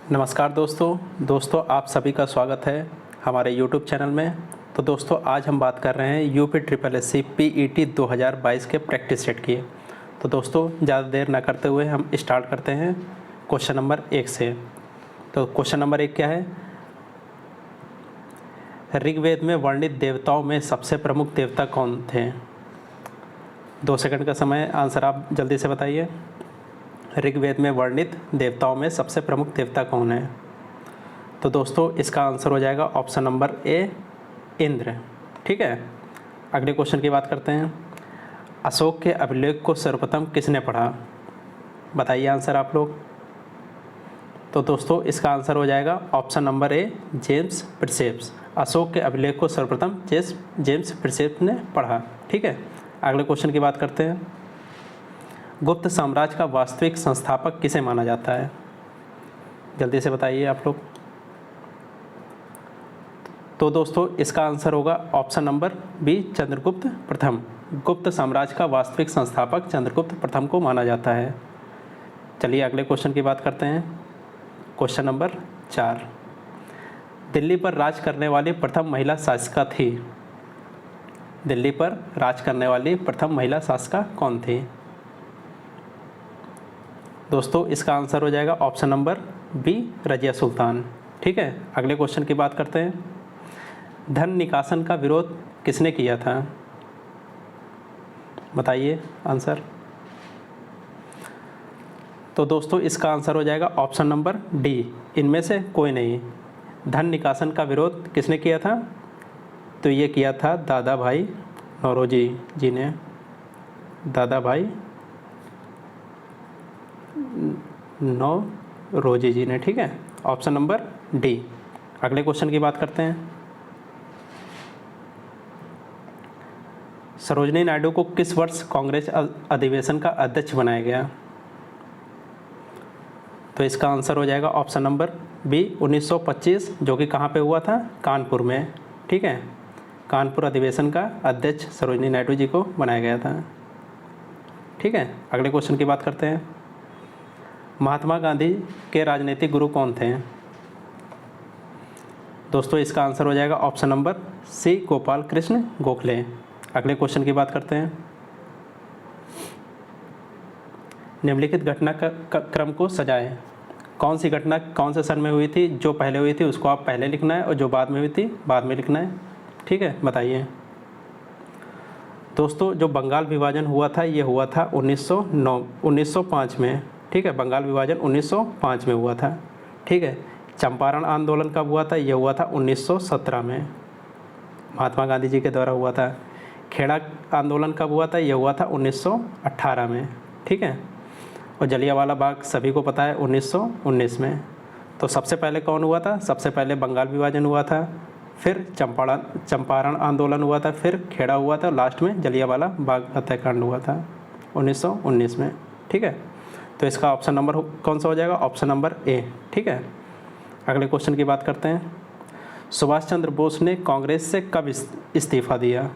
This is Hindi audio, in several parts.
नमस्कार दोस्तों आप सभी का स्वागत है हमारे YouTube चैनल में। तो दोस्तों आज हम बात कर रहे हैं UP triple S C PET 2022 के प्रैक्टिस सेट की। तो दोस्तों ज़्यादा देर ना करते हुए हम स्टार्ट करते हैं क्वेश्चन नंबर 1 से। तो क्वेश्चन नंबर 1 क्या है? ऋग्वेद में वर्णित देवताओं में सबसे प्रमुख देवता कौन थे? 2 सेकंड का समय, आंसर आप जल्दी से बताइए। ऋग्वेद में वर्णित देवताओं में सबसे प्रमुख देवता कौन है? तो दोस्तों इसका आंसर हो जाएगा ऑप्शन नंबर ए, इंद्र। ठीक है, अगले क्वेश्चन की बात करते हैं। अशोक के अभिलेख को सर्वप्रथम किसने पढ़ा? बताइए आंसर आप लोग। तो दोस्तों इसका आंसर हो जाएगा option number A, James Prinsep. Ashok के अभिलेख को सर्वप्रथम जेम्स प्रिसेप्स ने पढ़ा। ठीक है, अगले क्वेश्चन की बात करते हैं। गुप्त साम्राज्य का वास्तविक संस्थापक किसे माना जाता है? जल्दी से बताइए आप लोग। तो दोस्तों इसका आंसर होगा ऑप्शन नंबर बी, चंद्रगुप्त प्रथम। गुप्त साम्राज्य का वास्तविक संस्थापक चंद्रगुप्त प्रथम को माना जाता है। चलिए अगले क्वेश्चन की बात करते हैं। क्वेश्चन नंबर 4, दिल्ली पर राज करने वाली प्रथम महिला शासिका थी। दिल्ली पर राज करने वाली प्रथम महिला शासिका कौन थी? दोस्तों इसका आंसर हो जाएगा option number B, Razia Sultan. ठीक है, अगले क्वेश्चन की बात करते हैं। धन निकासन का विरोध किसने किया था? बताइए आंसर। तो दोस्तों इसका आंसर हो जाएगा ऑप्शन नंबर डी, इनमें से कोई नहीं। धन निकासन का विरोध किसने किया था? तो ये किया था दादा भाई नौरोजी जी ने। दादा भाई नौरोजी जी ने। ठीक है, ऑप्शन नंबर डी। अगले क्वेश्चन की बात करते हैं। सरोजिनी नायडू को किस वर्ष कांग्रेस अधिवेशन का अध्यक्ष बनाया गया? तो इसका आंसर हो जाएगा ऑप्शन नंबर बी, 1925, जो कि कहाँ पे हुआ था? कानपुर में। ठीक है, कानपुर अधिवेशन का अध्यक्ष सरोजिनी नायडू जी को बनाया गया था। ठीक है, अगले क्वेश्चन की बात करते हैं। महात्मा गांधी के राजनीतिक गुरु कौन थे? दोस्तों इसका आंसर हो जाएगा option number C, Gopal Krishna Gokhale. अगले क्वेश्चन की बात करते हैं। निम्नलिखित घटना का क्रम को सजाएं। कौन सी घटना कौन से सन में हुई थी? जो पहले हुई थी उसको आप पहले लिखना है और जो बाद में हुई थी बाद में लिखना है। ठीक है, बताइए। दोस्तों जो बंगाल विभाजन हुआ था ये हुआ था 1905 में। ठीक है, बंगाल विभाजन 1905 में हुआ था। ठीक है, चंपारण आंदोलन कब हुआ था? ये हुआ था 1917 में, महात्मा गांधी जी के द्वारा हुआ था। खेड़ा आंदोलन कब हुआ था? ये हुआ था 1918 में। ठीक है, और जलियांवाला बाग सभी को पता है 1919 में। तो सबसे पहले कौन हुआ था? सबसे पहले बंगाल विभाजन हुआ था, फिर चंपारण आंदोलन हुआ था, फिर खेड़ा हुआ था, लास्ट में जलियांवाला बाग हत्याकांड हुआ था 1919 में। ठीक है, तो इसका ऑप्शन नंबर कौन सा हो जाएगा? ऑप्शन नंबर ए। ठीक है, अगले क्वेश्चन की बात करते हैं। सुभाष चंद्र बोस ने कांग्रेस से कब इस्तीफा दिया?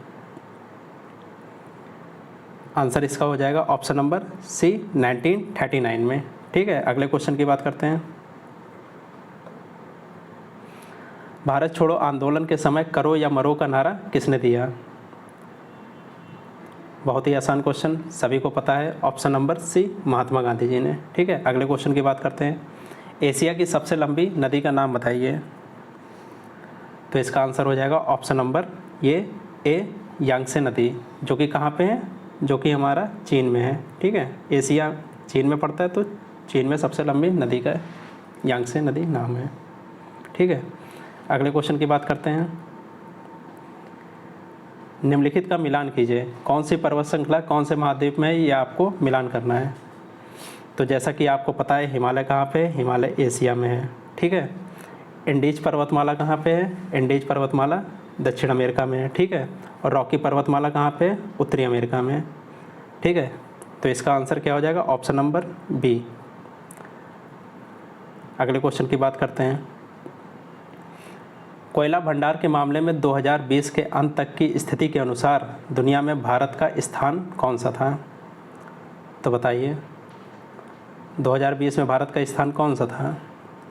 आंसर इसका हो जाएगा ऑप्शन नंबर सी, 1939 में। ठीक है, अगले क्वेश्चन की बात करते हैं। भारत छोड़ो आंदोलन के समय करो या मरो का नारा किसने दिया? बहुत ही आसान क्वेश्चन, सभी को पता है, ऑप्शन नंबर सी, महात्मा गांधी जी ने। ठीक है, अगले क्वेश्चन की बात करते हैं। एशिया की सबसे लंबी नदी का नाम बताइए। तो इसका आंसर हो जाएगा ऑप्शन नंबर ये ए, यांगसे नदी, जो कि कहाँ पे है? जो कि हमारा चीन में है। ठीक है, एशिया चीन में पड़ता है, तो चीन में सबसे लंबी नदी का यांगसे नदी नाम है। ठीक है, अगले क्वेश्चन की बात करते हैं। निम्नलिखित का मिलान कीजिए। कौन सी पर्वत श्रृंखला कौन से महाद्वीप में है, ये आपको मिलान करना है। तो जैसा कि आपको पता है हिमालय कहाँ पे है? हिमालय एशिया में है। ठीक है, इंडीज पर्वतमाला कहाँ पे है? इंडीज पर्वतमाला दक्षिण अमेरिका में है। ठीक है, और रॉकी पर्वतमाला कहाँ पे है? उत्तरी अमेरिका में। ठीक है, तो इसका आंसर क्या हो जाएगा? Option number B. अगले क्वेश्चन की बात करते हैं। कोयला भंडार के मामले में 2020 के अंत तक की स्थिति के अनुसार दुनिया में भारत का स्थान कौन सा था? तो बताइए, 2020 में भारत का स्थान कौन सा था?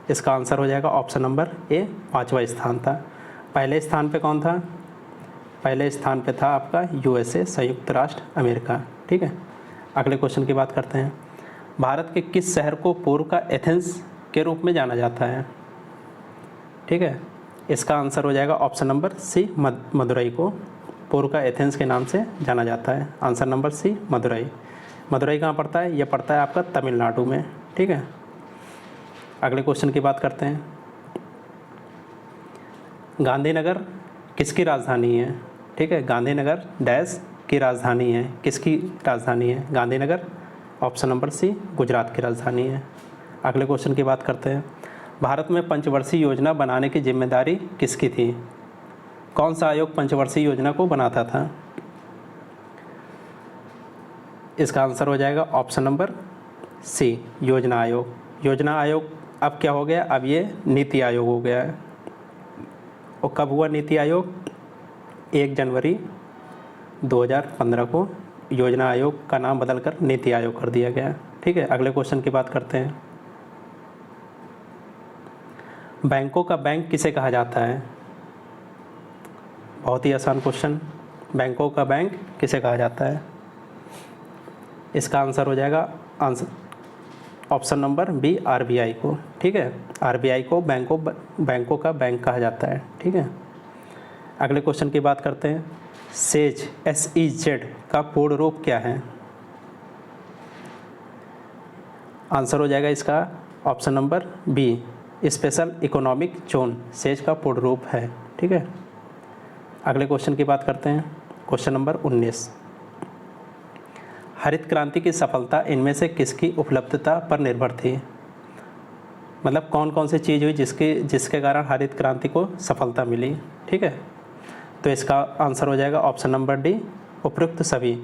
इसका आंसर हो जाएगा ऑप्शन नंबर ए, 5वां स्थान था। पहले स्थान पे कौन था? पहले स्थान पे था आपका यूएसए, संयुक्त राष्ट्र अमेरिका। ठीक है, अगले क्वेश्चन की बात करते हैं। भारत के किस शहर को पूर्व का एथेंस के रूप में जाना जाता है? ठीक है, इसका आंसर हो जाएगा ऑप्शन नंबर सी, मदुरई को पूर्व का एथेंस के नाम से जाना जाता है। Answer number C, Madurai. Madurai कहाँ पड़ता है? यह पड़ता है आपका तमिलनाडु में। ठीक है, अगले क्वेश्चन की बात करते हैं। गांधीनगर किसकी राजधानी है? ठीक है, गांधीनगर डैश की राजधानी है। किसकी राजधानी है Gandhinagar? Option number C, Gujarat की राजधानी है। अगले क्वेश्चन की बात करते हैं। भारत में पंचवर्षीय योजना बनाने की जिम्मेदारी किसकी थी? कौन सा आयोग पंचवर्षीय योजना को बनाता था? इसका आंसर हो जाएगा ऑप्शन नंबर सी, योजना आयोग। योजना आयोग अब क्या हो गया? अब ये नीति आयोग हो गया है। और कब हुआ नीति आयोग? 1 जनवरी 2015 को योजना आयोग का नाम बदलकर नीति आयोग कर दिया गया। ठीक है, अगले क्वेश्चन की बात करते हैं। बैंकों का बैंक किसे कहा जाता है? बहुत ही आसान क्वेश्चन। बैंकों का बैंक किसे कहा जाता है? इसका आंसर हो जाएगा ऑप्शन नंबर बी, आरबीआई को। ठीक है, आरबीआई को बैंकों का बैंक कहा जाता है। ठीक है, अगले क्वेश्चन की बात करते हैं। सेज SEZ का पूर्ण रूप क्या है? आंसर हो जाएगा इसका option number B, special economic zone SEZ का पूर्ण रूप है। ठीक है, अगले क्वेश्चन की बात करते हैं। Question number 19। हरित क्रांति की सफलता इनमें से किसकी उपलब्धता पर निर्भर थी? मतलब कौन कौन सी चीज़ हुई जिसके कारण हरित क्रांति को सफलता मिली? ठीक है, तो इसका आंसर हो जाएगा ऑप्शन नंबर डी, उपयुक्त सभी।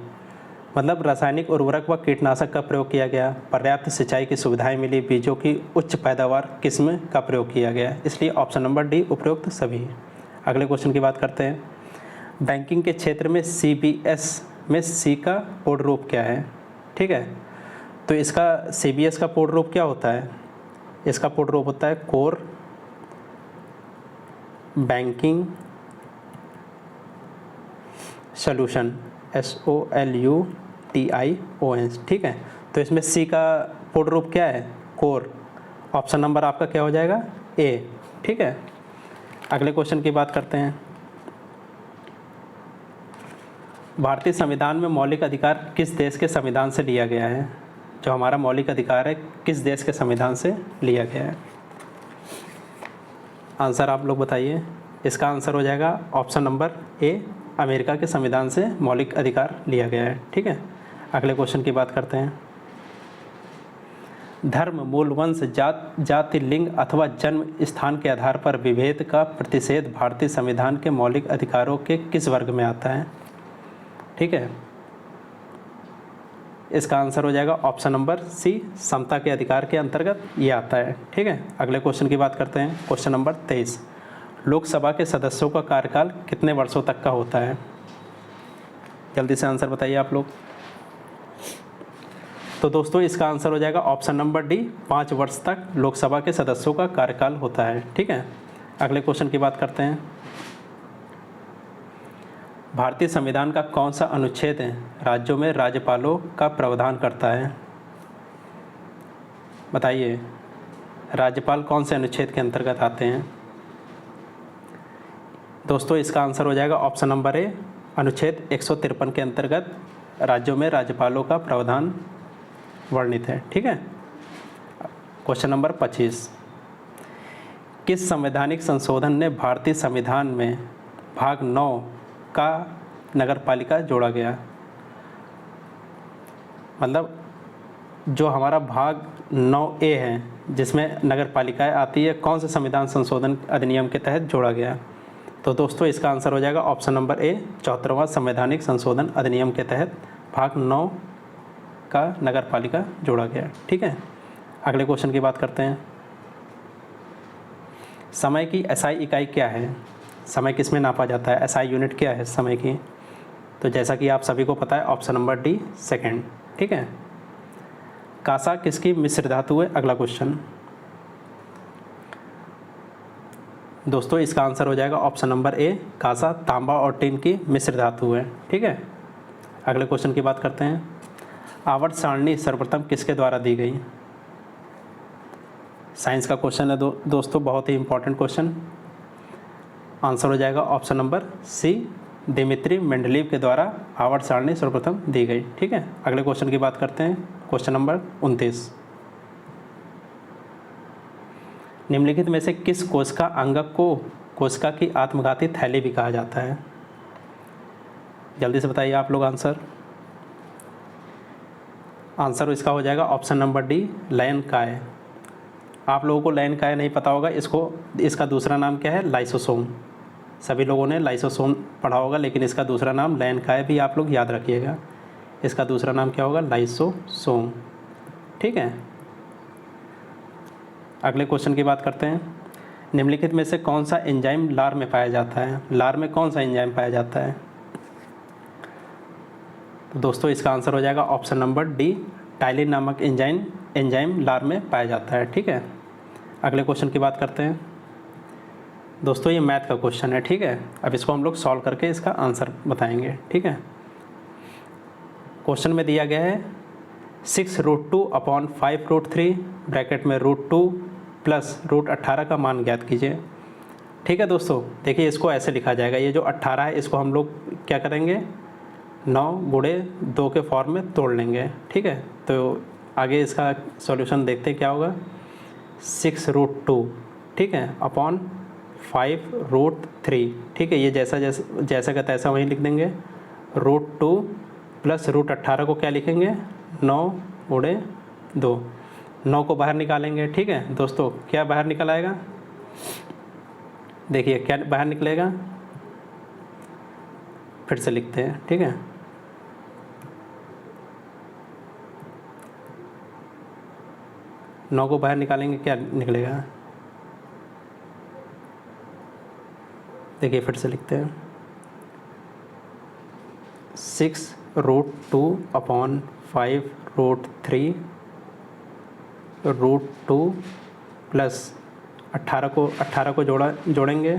मतलब रासायनिक उर्वरक व कीटनाशक का प्रयोग किया गया, पर्याप्त सिंचाई की सुविधाएं मिली, बीजों की उच्च पैदावार किस्म का प्रयोग किया गया, इसलिए ऑप्शन नंबर डी, उपयुक्त सभी। अगले क्वेश्चन की बात करते हैं। बैंकिंग के क्षेत्र में CBS में सी का पूर्ण रूप क्या है? ठीक है, तो इसका CBS का पूर्ण रूप क्या होता है? इसका पूर्ण रूप होता है कोर बैंकिंग सॉल्यूशन, SOLUTION। ठीक है, तो इसमें सी का पूर्ण रूप क्या है? कोर। ऑप्शन नंबर आपका क्या हो जाएगा? ए। ठीक है, अगले क्वेश्चन की बात करते हैं। भारतीय संविधान में मौलिक अधिकार किस देश के संविधान से लिया गया है? जो हमारा मौलिक अधिकार है किस देश के संविधान से लिया गया है? आंसर आप लोग बताइए। इसका आंसर हो जाएगा ऑप्शन नंबर ए, अमेरिका के संविधान से मौलिक अधिकार लिया गया है। ठीक है, अगले क्वेश्चन की बात करते हैं। धर्म, मूल, वंश, जाति, लिंग अथवा जन्म स्थान के आधार पर विभेद का प्रतिषेध भारतीय संविधान के मौलिक अधिकारों के किस वर्ग में आता है? ठीक है, इसका आंसर हो जाएगा ऑप्शन नंबर सी, समता के अधिकार के अंतर्गत ये आता है। ठीक है, अगले क्वेश्चन की बात करते हैं। Question number 23। लोकसभा के सदस्यों का कार्यकाल कितने वर्षों तक का होता है? जल्दी से आंसर बताइए आप लोग। तो दोस्तों इसका आंसर हो जाएगा ऑप्शन नंबर डी, 5 वर्ष तक लोकसभा के सदस्यों का कार्यकाल होता है। ठीक है, अगले क्वेश्चन की बात करते हैं। भारतीय संविधान का कौन सा अनुच्छेद राज्यों में राज्यपालों का प्रावधान करता है? बताइए, राज्यपाल कौन से अनुच्छेद के अंतर्गत आते हैं? दोस्तों इसका आंसर हो जाएगा ऑप्शन नंबर ए, अनुच्छेद 153 के अंतर्गत राज्यों में राज्यपालों का प्रावधान वर्णित है। ठीक है, क्वेश्चन नंबर 25। किस संवैधानिक संशोधन ने भारतीय संविधान में भाग 9 का नगरपालिका जोड़ा गया? मतलब जो हमारा भाग 9A है जिसमें नगरपालिकाएं आती है, कौन से संविधान संशोधन अधिनियम के तहत जोड़ा गया? तो दोस्तों इसका आंसर हो जाएगा ऑप्शन नंबर ए, 74वां संवैधानिक संशोधन अधिनियम के तहत भाग 9 का नगरपालिका जोड़ा गया। ठीक है, अगले क्वेश्चन की बात करते हैं। समय की SI इकाई क्या है? समय किस में नापा जाता है? SI यूनिट क्या है समय की? तो जैसा कि आप सभी को पता है ऑप्शन नंबर डी, सेकेंड। ठीक है, कांसा किसकी मिश्र धातु है? अगला क्वेश्चन। दोस्तों इसका आंसर हो जाएगा ऑप्शन नंबर ए, कांसा, तांबा और टिन की मिश्र धातु है। ठीक है, अगले क्वेश्चन की बात करते हैं। आवर्त सारणी सर्वप्रथम किसके द्वारा दी गई? साइंस का क्वेश्चन है दोस्तों, बहुत ही इंपॉर्टेंट क्वेश्चन। आंसर हो जाएगा option number C, Dmitri Mendeleev के द्वारा आवर्त सारणी सर्वप्रथम दी गई। ठीक है, अगले क्वेश्चन की बात करते हैं। क्वेश्चन नंबर 29, निम्नलिखित में से किस कोशिका अंगक को कोशिका की आत्मघाती थैली भी कहा जाता है? जल्दी से बताइए आप लोग आंसर। आंसर इसका हो जाएगा ऑप्शन नंबर डी, लयन काय। आप लोगों को लयन काय नहीं पता होगा, इसका दूसरा नाम क्या है? लाइसोसोम। सभी लोगों ने लाइसोसोम पढ़ा होगा, लेकिन इसका दूसरा नाम लयन काय भी आप लोग याद रखिएगा। इसका दूसरा नाम क्या होगा? लाइसोसोम। ठीक है, अगले क्वेश्चन की बात करते हैं। निम्नलिखित में से कौन सा एंजाइम लार में पाया जाता है? लार में कौन सा एंजाइम पाया जाता है? तो दोस्तों इसका आंसर हो जाएगा ऑप्शन नंबर डी, टाइलिन नामक एंजाइम लार में पाया जाता है। ठीक है, अगले क्वेश्चन की बात करते हैं। दोस्तों ये मैथ का क्वेश्चन है। ठीक है, अब इसको हम लोग सॉल्व करके इसका आंसर बताएंगे। ठीक है, क्वेश्चन में दिया गया है 6√2/5√3 ब्रैकेट में √2 प्लस √18 का मान ज्ञात कीजिए। ठीक है दोस्तों, देखिए इसको ऐसे लिखा जाएगा। ये जो 18 है इसको हम लोग क्या करेंगे? 9 गुणे 2 के फॉर्म में तोड़ लेंगे। ठीक है, तो आगे इसका सॉल्यूशन देखते हैं क्या होगा। 6√2 ठीक है अपॉन 5√3। ठीक है, ये जैसा का तैसा वहीं लिख देंगे। √2 प्लस √18 को क्या लिखेंगे? 9 गुणे 2। 9 को बाहर निकालेंगे। ठीक है दोस्तों, क्या बाहर निकल आएगा? देखिए क्या बाहर निकलेगा, फिर से लिखते हैं। ठीक है, नौ को बाहर निकालेंगे, क्या निकलेगा? देखिए फिर से लिखते हैं। 6√2/5√3 √2 प्लस 18 को जोड़ेंगे,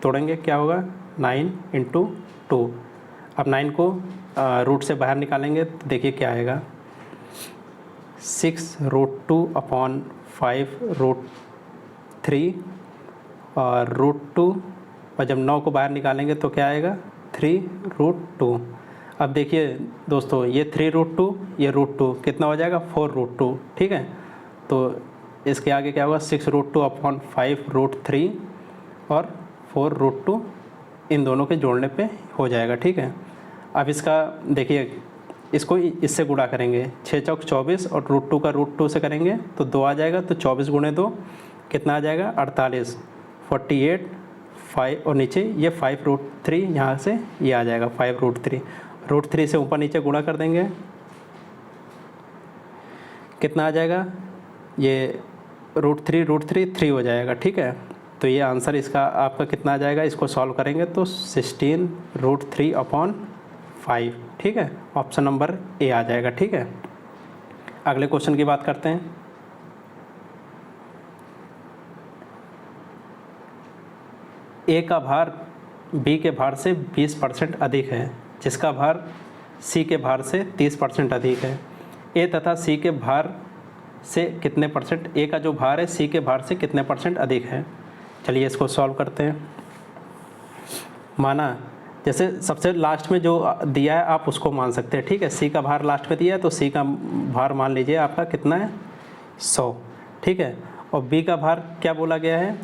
तोड़ेंगे, क्या होगा? 9 × 2। अब 9 को रूट से बाहर निकालेंगे तो देखिए क्या आएगा। 6√2/5√3 और √2, और जब 9 को बाहर निकालेंगे तो क्या आएगा? 3√2। अब देखिए दोस्तों, ये 3√2, ये √2 कितना हो जाएगा? 4√2। ठीक है, तो इसके आगे क्या होगा? 6√2/5√3 और 4√2 इन दोनों के जोड़ने पे हो जाएगा। ठीक है, अब इसका देखिए, इसको इससे गुणा करेंगे। 6 चौक 24 और √2 का √2 से करेंगे तो 2 आ जाएगा। तो 24 गुणे 2 कितना आ जाएगा? 48। 48 5 और नीचे ये 5√3, यहाँ से ये आ जाएगा 5√3। √3 से ऊपर नीचे गुणा कर देंगे, कितना आ जाएगा? ये √3 3 हो जाएगा। ठीक है, तो ये आंसर इसका आपका कितना आ जाएगा? इसको सॉल्व करेंगे तो 16√3/5। ठीक है, ऑप्शन नंबर ए आ जाएगा। ठीक है, अगले क्वेश्चन की बात करते हैं। ए का भार बी के भार से 20% अधिक है, जिसका भार सी के भार से 30% अधिक है। ए तथा सी के भार से कितने परसेंट, ए का जो भार है सी के भार से कितने % अधिक है? चलिए इसको सॉल्व करते हैं। माना जैसे सबसे लास्ट में जो दिया है आप उसको मान सकते हैं। ठीक है, सी का भार लास्ट में दिया है तो सी का भार मान लीजिए आपका कितना है? 100। ठीक है, और बी का भार क्या बोला गया है?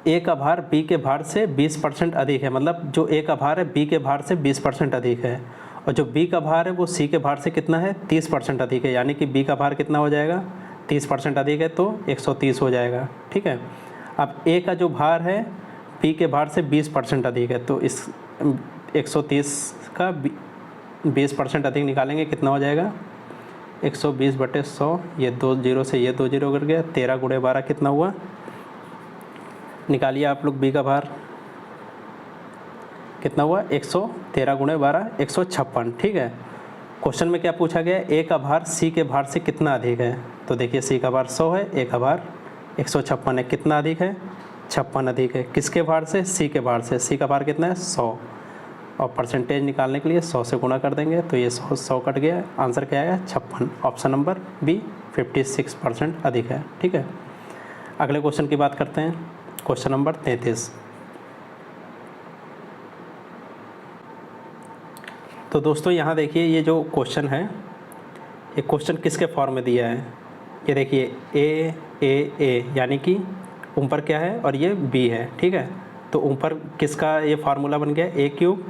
ए का भार बी के भार से 20% अधिक है, मतलब जो ए का भार है बी के भार से 20% अधिक है, और जो बी का भार है वो सी के भार से कितना है? 30% अधिक है। यानी कि बी का भार कितना हो जाएगा? 30% अधिक है तो 130 हो जाएगा। ठीक है, अब ए का जो भार है बी के भार से 20% अधिक है, तो इस 130 का 20% अधिक निकालेंगे, कितना हो जाएगा? 120/100। ये 2 0 से ये 2 0 कर गया। 13 × 12 कितना हुआ? निकालिए आप लोग बी का भार कितना हुआ? 113 × 12 156। ठीक है, क्वेश्चन में क्या पूछा गया? ए का भार सी के भार से कितना अधिक है? तो देखिए सी का भार 100 है, ए का भार 156 है, कितना अधिक है, 56 अधिक है, किसके भार से, सी के भार से, सी का भार कितना है 100, और परसेंटेज निकालने के लिए 100 से गुणा कर देंगे तो ये 100 कट गया, आंसर क्या आएगा 56, ऑप्शन नंबर बी 56% अधिक है। ठीक है, अगले क्वेश्चन की बात करते हैं, क्वेश्चन नंबर 33। तो दोस्तों यहाँ देखिए ये जो क्वेश्चन है, ये क्वेश्चन किसके फॉर्म में दिया है, ये देखिए ए यानी कि ऊपर क्या है और ये बी है। ठीक है, तो ऊपर किसका ये फार्मूला बन गया, A cube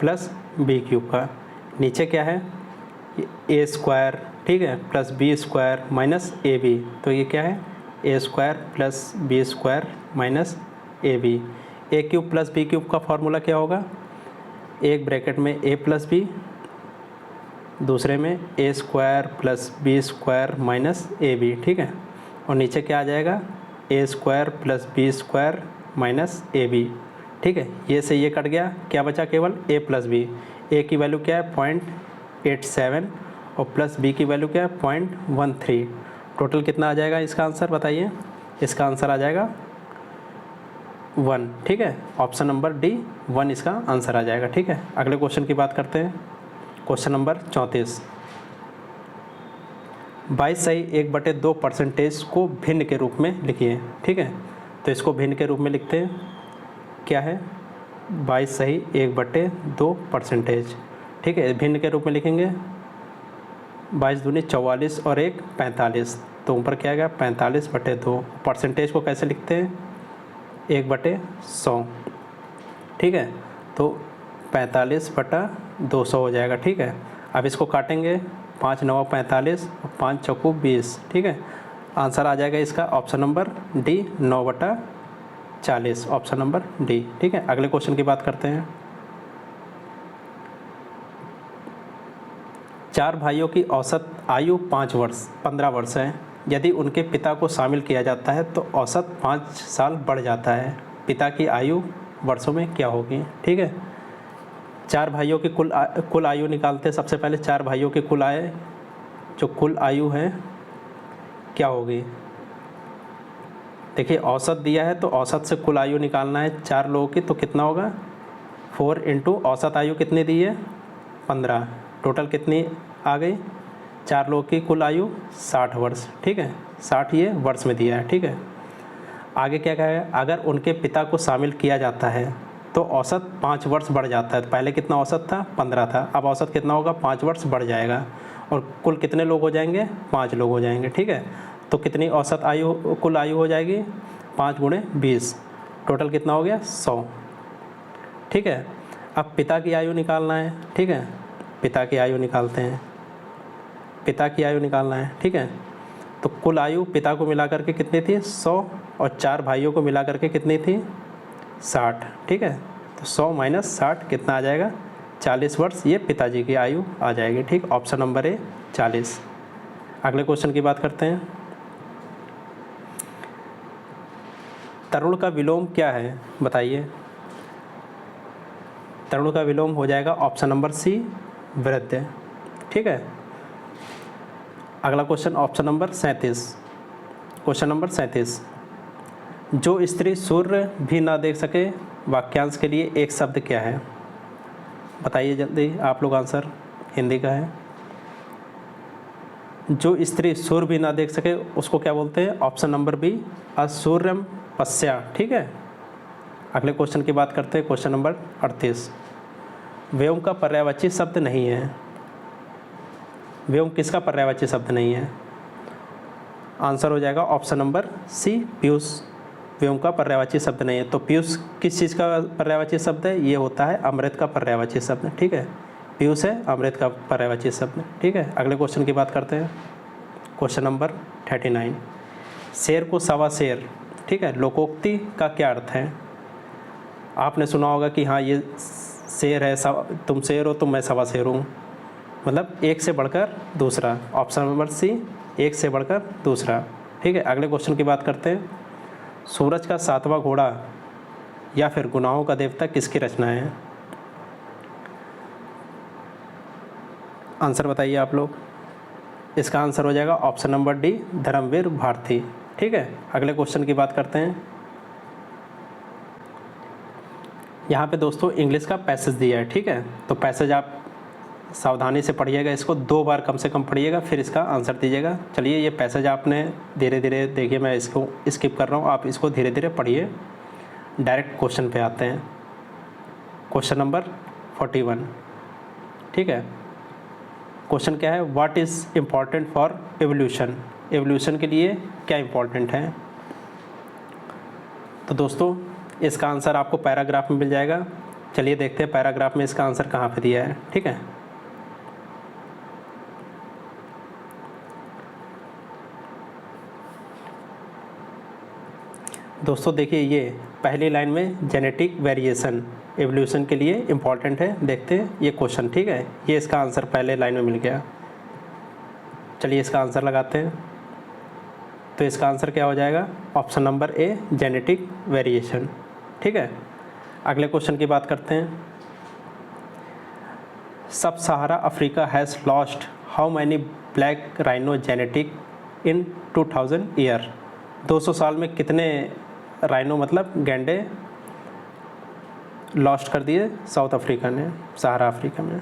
plus B cube का, नीचे क्या है ए स्क्वायर, ठीक है, plus B square minus A B, तो ये क्या है A square plus B square minus A B. A cube plus B cube का फार्मूला क्या होगा, एक ब्रैकेट में ए प्लस बी, दूसरे में A square plus B square minus A B. ठीक है, और नीचे क्या आ जाएगा A square plus B square minus A B. ठीक है, ये से ये कट गया, क्या बचा केवल ए प्लस बी। ए की वैल्यू क्या है 0.87 और प्लस बी की वैल्यू क्या है 0.13। टोटल कितना आ जाएगा इसका आंसर बताइए, इसका आंसर आ जाएगा 1। ठीक है, ऑप्शन नंबर डी 1 इसका आंसर आ जाएगा। ठीक है, अगले क्वेश्चन की बात करते हैं, क्वेश्चन नंबर 34। 22/1/2 परसेंटेज को भिन्न के रूप में लिखिए। ठीक है, तो इसको भिन्न के रूप में लिखते हैं, क्या है 22/1/2 परसेंटेज। ठीक है, भिन्न के रूप में लिखेंगे 22 दूनी 44 और 1 45, तो ऊपर क्या आएगा 45/2। परसेंटेज को कैसे लिखते हैं 1/100। ठीक है, तो 45/200 हो जाएगा। ठीक है, अब इसको काटेंगे 5 9 45 और 5 चौको 20। ठीक है, आंसर आ जाएगा इसका option number D 9/40, option number D. ठीक है, अगले क्वेश्चन की बात करते हैं। 4 भाइयों की औसत आयु 15 वर्ष है, यदि उनके पिता को शामिल किया जाता है तो औसत 5 साल बढ़ जाता है, पिता की आयु वर्षों में क्या होगी। ठीक है, 4 भाइयों की कुल आयु निकालते हैं। सबसे पहले 4 भाइयों की कुल आयु है क्या होगी, देखिए औसत दिया है तो औसत से कुल आयु निकालना है 4 लोगों की, तो कितना होगा 4 इंटू औसत आयु कितनी दी है 15, टोटल कितनी आ गई, 4 लोगों की कुल आयु 60 वर्ष। ठीक है, 60 ये वर्ष में दिया है। ठीक है, आगे क्या कहा है, अगर उनके पिता को शामिल किया जाता है तो औसत 5 वर्ष बढ़ जाता है। पहले कितना औसत था 15 था, अब औसत कितना होगा 5 वर्ष बढ़ जाएगा, और कुल कितने लोग हो जाएंगे 5 लोग हो जाएंगे। ठीक है, तो कितनी औसत आयु कुल आयु हो जाएगी 5 × 20, टोटल कितना हो गया 100। ठीक है, अब पिता की आयु निकालना है। ठीक है, पिता की आयु निकालते हैं, पिता की आयु निकालना है। ठीक है, तो कुल आयु पिता को मिला करके कितनी थी 100 और 4 भाइयों को मिला करके कितनी थी 60। ठीक है, तो 100 - 60 कितना आ जाएगा 40 वर्ष, ये पिताजी की आयु आ जाएगी। ठीक, ऑप्शन नंबर ए 40। अगले क्वेश्चन की बात करते हैं, तरुण का विलोम क्या है बताइए। तरुण का विलोम हो जाएगा ऑप्शन नंबर सी वृद्ध। ठीक है, अगला question option number 37, question number 37। जो स्त्री सूर्य भी ना देख सके, वाक्यांश के लिए एक शब्द क्या है बताइए जल्दी आप लोग, आंसर हिंदी का है। जो स्त्री सूर्य भी ना देख सके उसको क्या बोलते हैं, ऑप्शन नंबर बी असूर्यम पश्या। ठीक है, अगले क्वेश्चन की बात करते हैं, क्वेश्चन नंबर 38। व्योम का पर्यायवाची शब्द नहीं है, व्योम किसका पर्यायवाची शब्द नहीं है, आंसर हो जाएगा ऑप्शन नंबर सी पीयूष, व्योम का पर्यायवाची शब्द नहीं है। तो पीयूष किस चीज़ का पर्यायवाची शब्द है, ये होता है अमृत का पर्यायवाची शब्द। ठीक है, पीयूष है अमृत का पर्यायवाची शब्द। ठीक है, अगले क्वेश्चन की बात करते हैं, क्वेश्चन नंबर 39। शेर को सवा शेर, ठीक है, लोकोक्ति का क्या अर्थ है। आपने सुना होगा कि हाँ ये शेर है, तुम शेर हो तो मैं सवा शेर हूँ, मतलब एक से बढ़कर दूसरा, ऑप्शन नंबर सी एक से बढ़कर दूसरा। ठीक है, अगले क्वेश्चन की बात करते हैं, सूरज का 7वां घोड़ा या फिर गुनाहों का देवता किसकी रचना है, आंसर बताइए आप लोग। इसका आंसर हो जाएगा option number D Dharmvir Bharati. ठीक है, अगले क्वेश्चन की बात करते हैं। यहाँ पे दोस्तों इंग्लिश का पैसेज दिया है, ठीक है, तो पैसेज आप सावधानी से पढ़िएगा, इसको 2 बार कम से कम पढ़िएगा, फिर इसका आंसर दीजिएगा। चलिए ये पैसेज आपने धीरे धीरे देखिए, मैं इसको स्किप कर रहा हूँ, आप इसको धीरे धीरे पढ़िए। डायरेक्ट क्वेश्चन पे आते हैं। क्वेश्चन नंबर 41, ठीक है। क्वेश्चन क्या है, what is important for evolution, evolution के लिए क्या इम्पॉर्टेंट है। तो दोस्तों इसका आंसर आपको पैराग्राफ में मिल जाएगा। चलिए देखते हैं पैराग्राफ में इसका आंसर कहाँ पे दिया है, ठीक है। दोस्तों देखिए ये पहली लाइन में जेनेटिक वेरिएशन एवोल्यूशन के लिए इम्पॉर्टेंट है। देखते हैं ये क्वेश्चन, ठीक है, ये इसका आंसर पहले लाइन में मिल गया। चलिए इसका आंसर लगाते हैं। तो इसका आंसर क्या हो जाएगा, option number A genetic variation, ठीक है। अगले क्वेश्चन की बात करते हैं। Sub Sahara Africa has lost how many black rhino genetic in 2000 year, 200 साल में कितने राइनो मतलब गैंडे लॉस्ट कर दिए साउथ अफ्रीका ने, सहारा अफ्रीका में।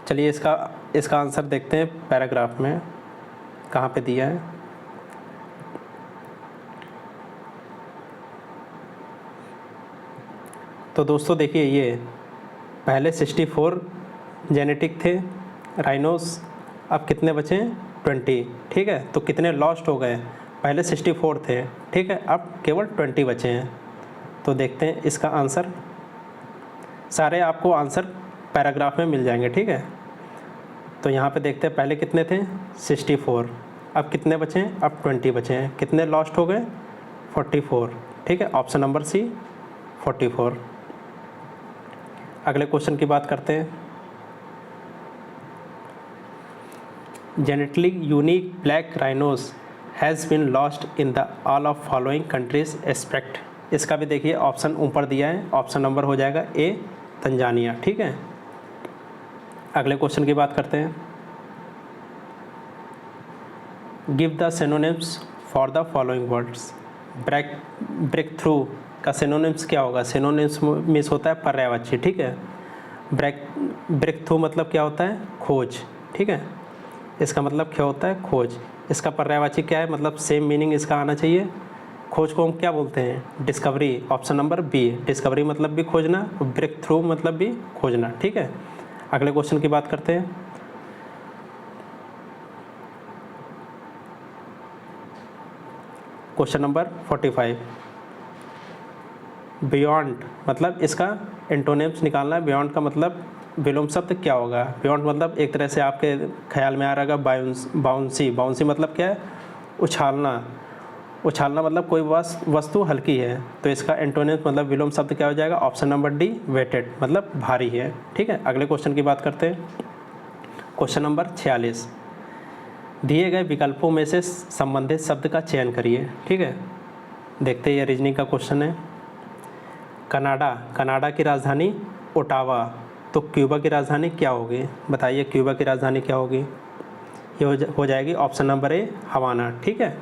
चलिए इसका आंसर देखते हैं पैराग्राफ में कहाँ पे दिया है। तो दोस्तों देखिए ये पहले 64 जेनेटिक थे राइनोस, अब कितने बचे हैं 20, ठीक है। तो कितने लॉस्ट हो गए, पहले 64 थे, ठीक है, अब केवल 20 बचे हैं। तो देखते हैं इसका आंसर, सारे आपको आंसर पैराग्राफ में मिल जाएंगे, ठीक है। तो यहाँ पे देखते हैं पहले कितने थे 64, अब कितने बचे हैं, अब 20 बचे हैं, कितने लॉस्ट हो गए 44, ठीक है, ऑप्शन नंबर सी 44। अगले क्वेश्चन की बात करते हैं। Genetically unique black rhinos has been lost in the all of following countries expect, इसका भी देखिए ऑप्शन ऊपर दिया है, ऑप्शन नंबर हो जाएगा ए तंजानिया, ठीक है। अगले क्वेश्चन की बात करते हैं। Give the synonyms for the following words, break through का सिनोनिम्स क्या होगा, सिनोनिम्स मीन्स होता है पर्यायवाची, ठीक है। ब्रेक थ्रू मतलब क्या होता है, खोज, ठीक है, इसका मतलब क्या होता है खोज, इसका पर्यायवाची क्या है, मतलब सेम मीनिंग इसका आना चाहिए। खोज को हम क्या बोलते हैं, discovery, option number B, discovery मतलब भी खोजना, ब्रेक थ्रू मतलब भी खोजना, ठीक है। अगले क्वेश्चन की बात करते हैं। क्वेश्चन नंबर 45, बियॉन्ड मतलब इसका एंटोनिम्स निकालना है। बियॉन्ड का मतलब विलोम शब्द क्या होगा, बियॉन्ड मतलब एक तरह से आपके ख्याल में आ रहा है बाउंसी, बाउंसी मतलब क्या है, उछालना, उछालना मतलब कोई वस्तु हल्की है, तो इसका एंटोनिम्स मतलब विलोम शब्द क्या हो जाएगा, ऑप्शन नंबर डी वेटेड मतलब भारी है, ठीक है। अगले क्वेश्चन की बात करते हैं। क्वेश्चन नंबर 46, दिए गए विकल्पों में से संबंधित शब्द का चयन करिए, ठीक है। देखते हैं ये रीजनिंग का क्वेश्चन है। कनाडा, कनाडा की राजधानी ओटावा, तो क्यूबा की राजधानी क्या होगी, बताइए क्यूबा की राजधानी क्या होगी, ये हो जाएगी ऑप्शन नंबर ए हवाना, ठीक है।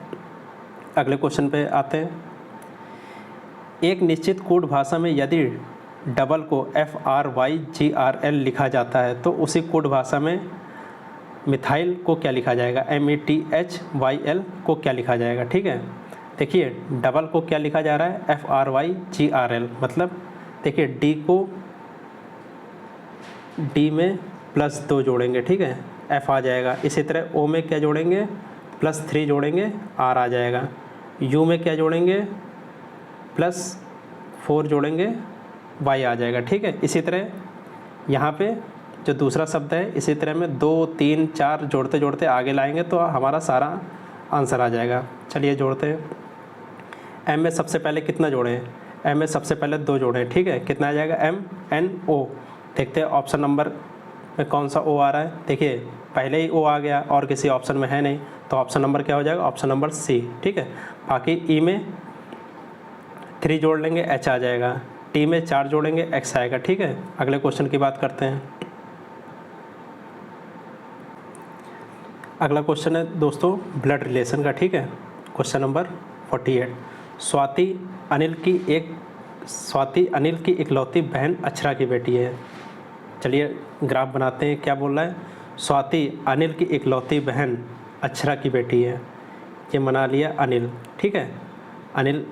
अगले क्वेश्चन पे आते हैं। एक निश्चित कोड भाषा में यदि डबल को FRYGRL लिखा जाता है तो उसी कोड भाषा में मिथाइल को क्या लिखा जाएगा, METHYL को क्या लिखा जाएगा, ठीक है। देखिए डबल को क्या लिखा जा रहा है, FRYGRL, मतलब देखिए डी में +2 जोड़ेंगे, ठीक है, F आ जाएगा। इसी तरह O में क्या जोड़ेंगे, +3 जोड़ेंगे, R आ जाएगा। U में क्या जोड़ेंगे, +4 जोड़ेंगे, Y आ जाएगा, ठीक है। इसी तरह यहाँ पे जो दूसरा शब्द है, इसी तरह में 2 3 4 जोड़ते जोड़ते आगे लाएंगे तो हमारा सारा आंसर आ जाएगा। चलिए जोड़ते हैं। M में सबसे पहले कितना जोड़ें, M में सबसे पहले 2 जोड़ें, ठीक है, कितना आ जाएगा, MNO। देखते हैं ऑप्शन नंबर में कौन सा O आ रहा है, देखिए पहले ही O आ गया और किसी ऑप्शन में है नहीं, तो ऑप्शन नंबर क्या हो जाएगा, ऑप्शन नंबर सी, ठीक है। बाकी E में 3 जोड़ लेंगे, H आ जाएगा, T में 4 जोड़ेंगे, X आएगा, ठीक है। अगले क्वेश्चन की बात करते हैं। अगला क्वेश्चन है दोस्तों ब्लड रिलेशन का, ठीक है। Question number 48। स्वाति अनिल की इकलौती बहन अक्षरा की बेटी है। चलिए ग्राफ बनाते हैं। क्या बोल रहा है? स्वाति अनिल की इकलौती बहन अक्षरा की बेटी है। ये बना लिया अनिल, ठीक है। अनिल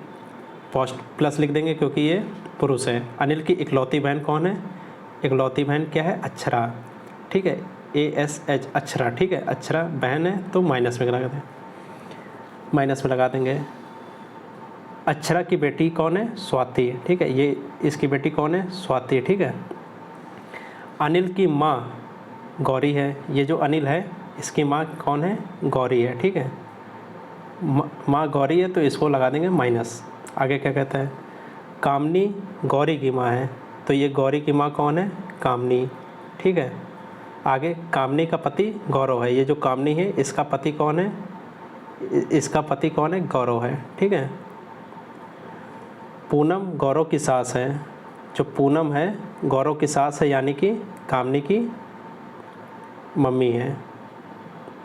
पोस्ट प्लस लिख देंगे क्योंकि ये पुरुष है। अनिल की इकलौती बहन कौन है? इकलौती बहन क्या है? अक्षरा, ठीक है। ASH अक्षरा, ठीक है। अक्षरा बहन है तो माइनस में लगा दें, माइनस में लगा देंगे। अक्षरा की बेटी कौन है? स्वाति, ठीक है। ये इसकी बेटी कौन है? स्वाति, ठीक है। अनिल की माँ गौरी है। ये जो अनिल है इसकी माँ कौन है? गौरी है, ठीक है। माँ गौरी है तो इसको लगा देंगे माइनस। आगे क्या कहता है? कामनी गौरी की माँ है तो ये गौरी की माँ कौन है? कामनी, ठीक है। आगे कामनी का पति गौरव है। ये जो कामनी है इसका पति कौन है? इसका पति कौन है? गौरव है, ठीक है। पूनम गौरव की सास है। जो पूनम है गौरव की सास है, यानी कि कामनी की मम्मी है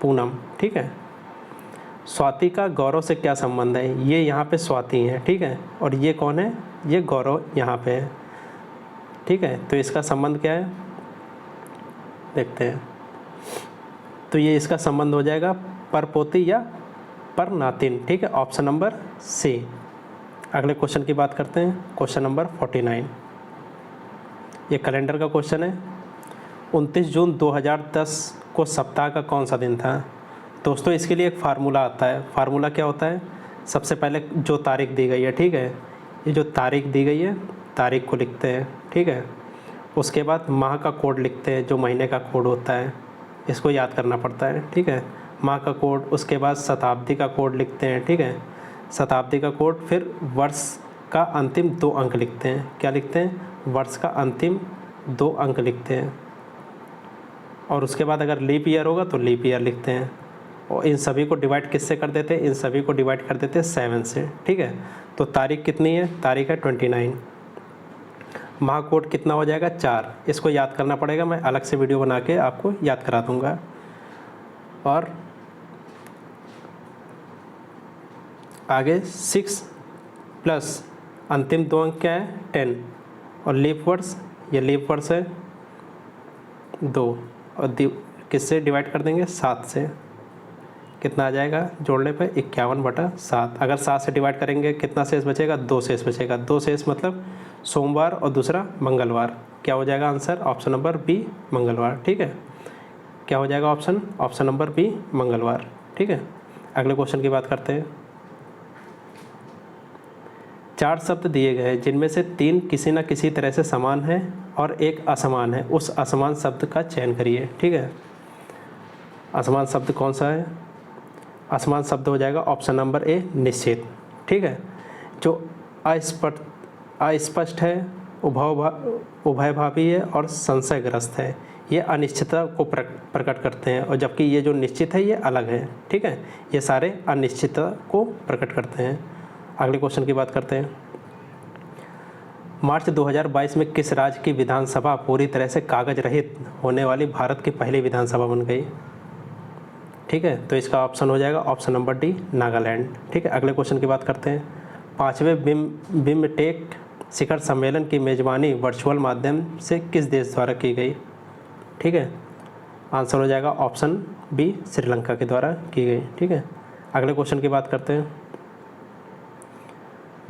पूनम, ठीक है। स्वाति का गौरव से क्या संबंध है? ये यहाँ पे स्वाति है, ठीक है। और ये कौन है? ये गौरव यहाँ पे है, ठीक है। तो इसका संबंध क्या है देखते हैं। तो ये इसका संबंध हो जाएगा परपोती या पर नातिन, ठीक है। Option number C. अगले क्वेश्चन की बात करते हैं। Question number 49। ये कैलेंडर का क्वेश्चन है। 29 जून 2010 को सप्ताह का कौन सा दिन था? दोस्तों इसके लिए एक फार्मूला आता है। फार्मूला क्या होता है? सबसे पहले जो तारीख दी गई है, ठीक है। ये जो तारीख दी गई है तारीख को लिखते हैं, ठीक है। उसके बाद माह का कोड लिखते हैं, जो महीने का कोड होता है इसको याद करना पड़ता है, ठीक है। माह का कोड, उसके बाद शताब्दी का कोड लिखते हैं, ठीक है। शताब्दी का कोड, फिर वर्ष का अंतिम 2 अंक लिखते हैं। क्या लिखते हैं? वर्ष का अंतिम 2 अंक लिखते हैं। और उसके बाद अगर लीप ईयर होगा तो लीप ईयर लिखते हैं। और इन सभी को डिवाइड किससे कर देते हैं? इन सभी को डिवाइड कर देते हैं 7 से, ठीक है। तो तारीख कितनी है? तारीख है 29। माह कोड कितना हो जाएगा? 4। इसको याद करना पड़ेगा, मैं अलग से वीडियो बना के आपको याद करा दूंगा। और आगे 6 प्लस अंतिम 2 अंक क्या है? 10। और लीप वर्ष, ये लीप वर्ष है 2। और किससे डिवाइड कर देंगे? 7 से। कितना आ जाएगा जोड़ने पे? 51/7। अगर 7 से डिवाइड करेंगे कितना शेष बचेगा? 2 शेष बचेगा। 2 शेष मतलब सोमवार और दूसरा मंगलवार। क्या हो जाएगा आंसर? ऑप्शन नंबर बी, मंगलवार, ठीक है। क्या हो जाएगा ऑप्शन नंबर बी, मंगलवार, ठीक है। अगले क्वेश्चन की बात करते हैं। 4 शब्द दिए गए हैं जिनमें से 3 किसी न किसी तरह से समान है और एक असमान है। उस असमान शब्द का चयन करिए, ठीक है। असमान शब्द कौन सा है? असमान शब्द हो जाएगा ऑप्शन नंबर ए, निश्चित, ठीक है। जो अस्पष्ट है, उभयभावी है और संशयग्रस्त है, ये अनिश्चितता को प्रकट करते हैं। और जबकि ये जो निश्चित है ये अलग है, ठीक है। ये सारे अनिश्चितता को प्रकट करते हैं। अगले क्वेश्चन की बात करते हैं। मार्च 2022 में किस राज्य की विधानसभा पूरी तरह से कागज रहित होने वाली भारत की पहली विधानसभा बन गई? ठीक है, तो इसका ऑप्शन हो जाएगा ऑप्शन नंबर डी, नागालैंड, ठीक है। अगले क्वेश्चन की बात करते हैं। 5वें बिमटेक शिखर सम्मेलन की मेज़बानी वर्चुअल माध्यम से किस देश द्वारा की गई? ठीक है, आंसर हो जाएगा ऑप्शन बी, श्रीलंका के द्वारा की गई, ठीक है। अगले क्वेश्चन की बात करते हैं।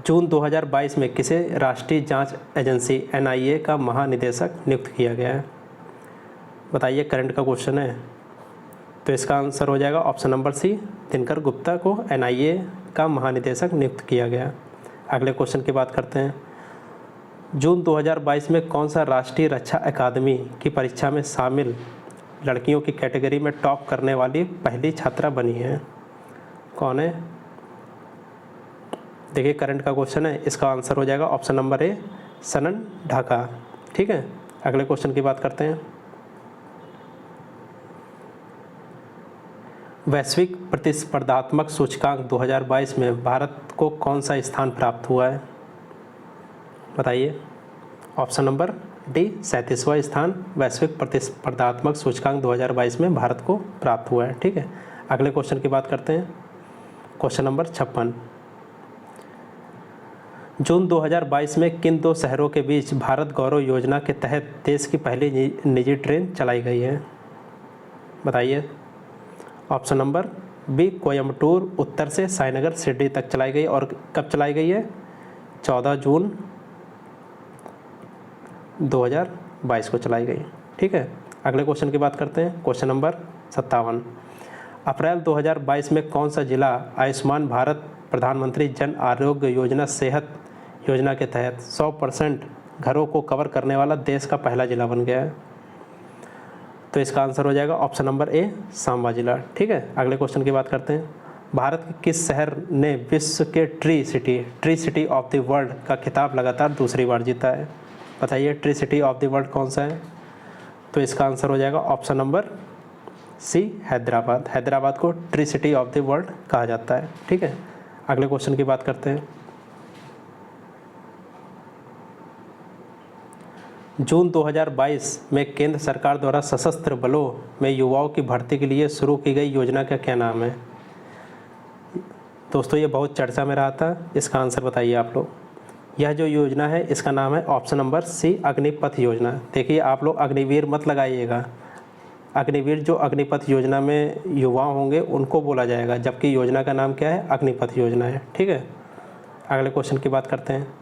जून 2022 में किसे राष्ट्रीय जांच एजेंसी NIA का महानिदेशक नियुक्त किया गया है? बताइए, करंट का क्वेश्चन है, तो इसका आंसर हो जाएगा option number C, Dinkar Gupta को NIA का महानिदेशक नियुक्त किया गया। अगले क्वेश्चन की बात करते हैं। जून 2022 में कौन सा राष्ट्रीय रक्षा अकादमी की परीक्षा में शामिल लड़कियों की कैटेगरी में टॉप करने वाली पहली छात्रा बनी है? कौन है? देखिए, करंट का क्वेश्चन है, इसका आंसर हो जाएगा ऑप्शन नंबर ए, सनन ढाका, ठीक है। अगले क्वेश्चन की बात करते हैं। वैश्विक प्रतिस्पर्धात्मक सूचकांक 2022 में भारत को कौन सा स्थान प्राप्त हुआ है? बताइए, ऑप्शन नंबर डी 37वां स्थान वैश्विक प्रतिस्पर्धात्मक सूचकांक 2022 में भारत को प्राप्त हुआ है। ठीक है, अगले क्वेश्चन की बात करते हैं। क्वेश्चन नंबर 56, जून 2022 में किन दो शहरों के बीच भारत गौरव योजना के तहत देश की पहली निजी ट्रेन चलाई गई है? बताइए। ऑप्शन नंबर बी कोयम्बटूर उत्तर से साईनगर शिरडी तक चलाई गई, और कब चलाई गई है? 14 जून 2022 को चलाई गई। ठीक है, अगले क्वेश्चन की बात करते हैं। क्वेश्चन नंबर 57, अप्रैल 2022 में कौन सा जिला आयुष्मान भारत प्रधानमंत्री जन आरोग्य योजना सेहत योजना के तहत 100% घरों को कवर करने वाला देश का पहला जिला बन गया है? तो इसका आंसर हो जाएगा ऑप्शन नंबर ए सांबा जिला। ठीक है, अगले क्वेश्चन की बात करते हैं। भारत के किस शहर ने विश्व के tree city of the world का खिताब लगातार दूसरी बार जीता है? बताइए, tree city of the world कौन सा है? तो इसका आंसर हो जाएगा option number C Hyderabad. Hyderabad को tree city of the world कहा जाता है। ठीक है, अगले क्वेश्चन की बात करते हैं। जून 2022 में केंद्र सरकार द्वारा सशस्त्र बलों में युवाओं की भर्ती के लिए शुरू की गई योजना का क्या नाम है? दोस्तों, ये बहुत चर्चा में रहा था, इसका आंसर बताइए आप लोग। यह जो योजना है इसका नाम है ऑप्शन नंबर सी अग्निपथ योजना। देखिए, आप लोग अग्निवीर मत लगाइएगा। अग्निवीर जो अग्निपथ योजना में युवा होंगे उनको बोला जाएगा, जबकि योजना का नाम क्या है? अग्निपथ योजना है। ठीक है, अगले क्वेश्चन की बात करते हैं।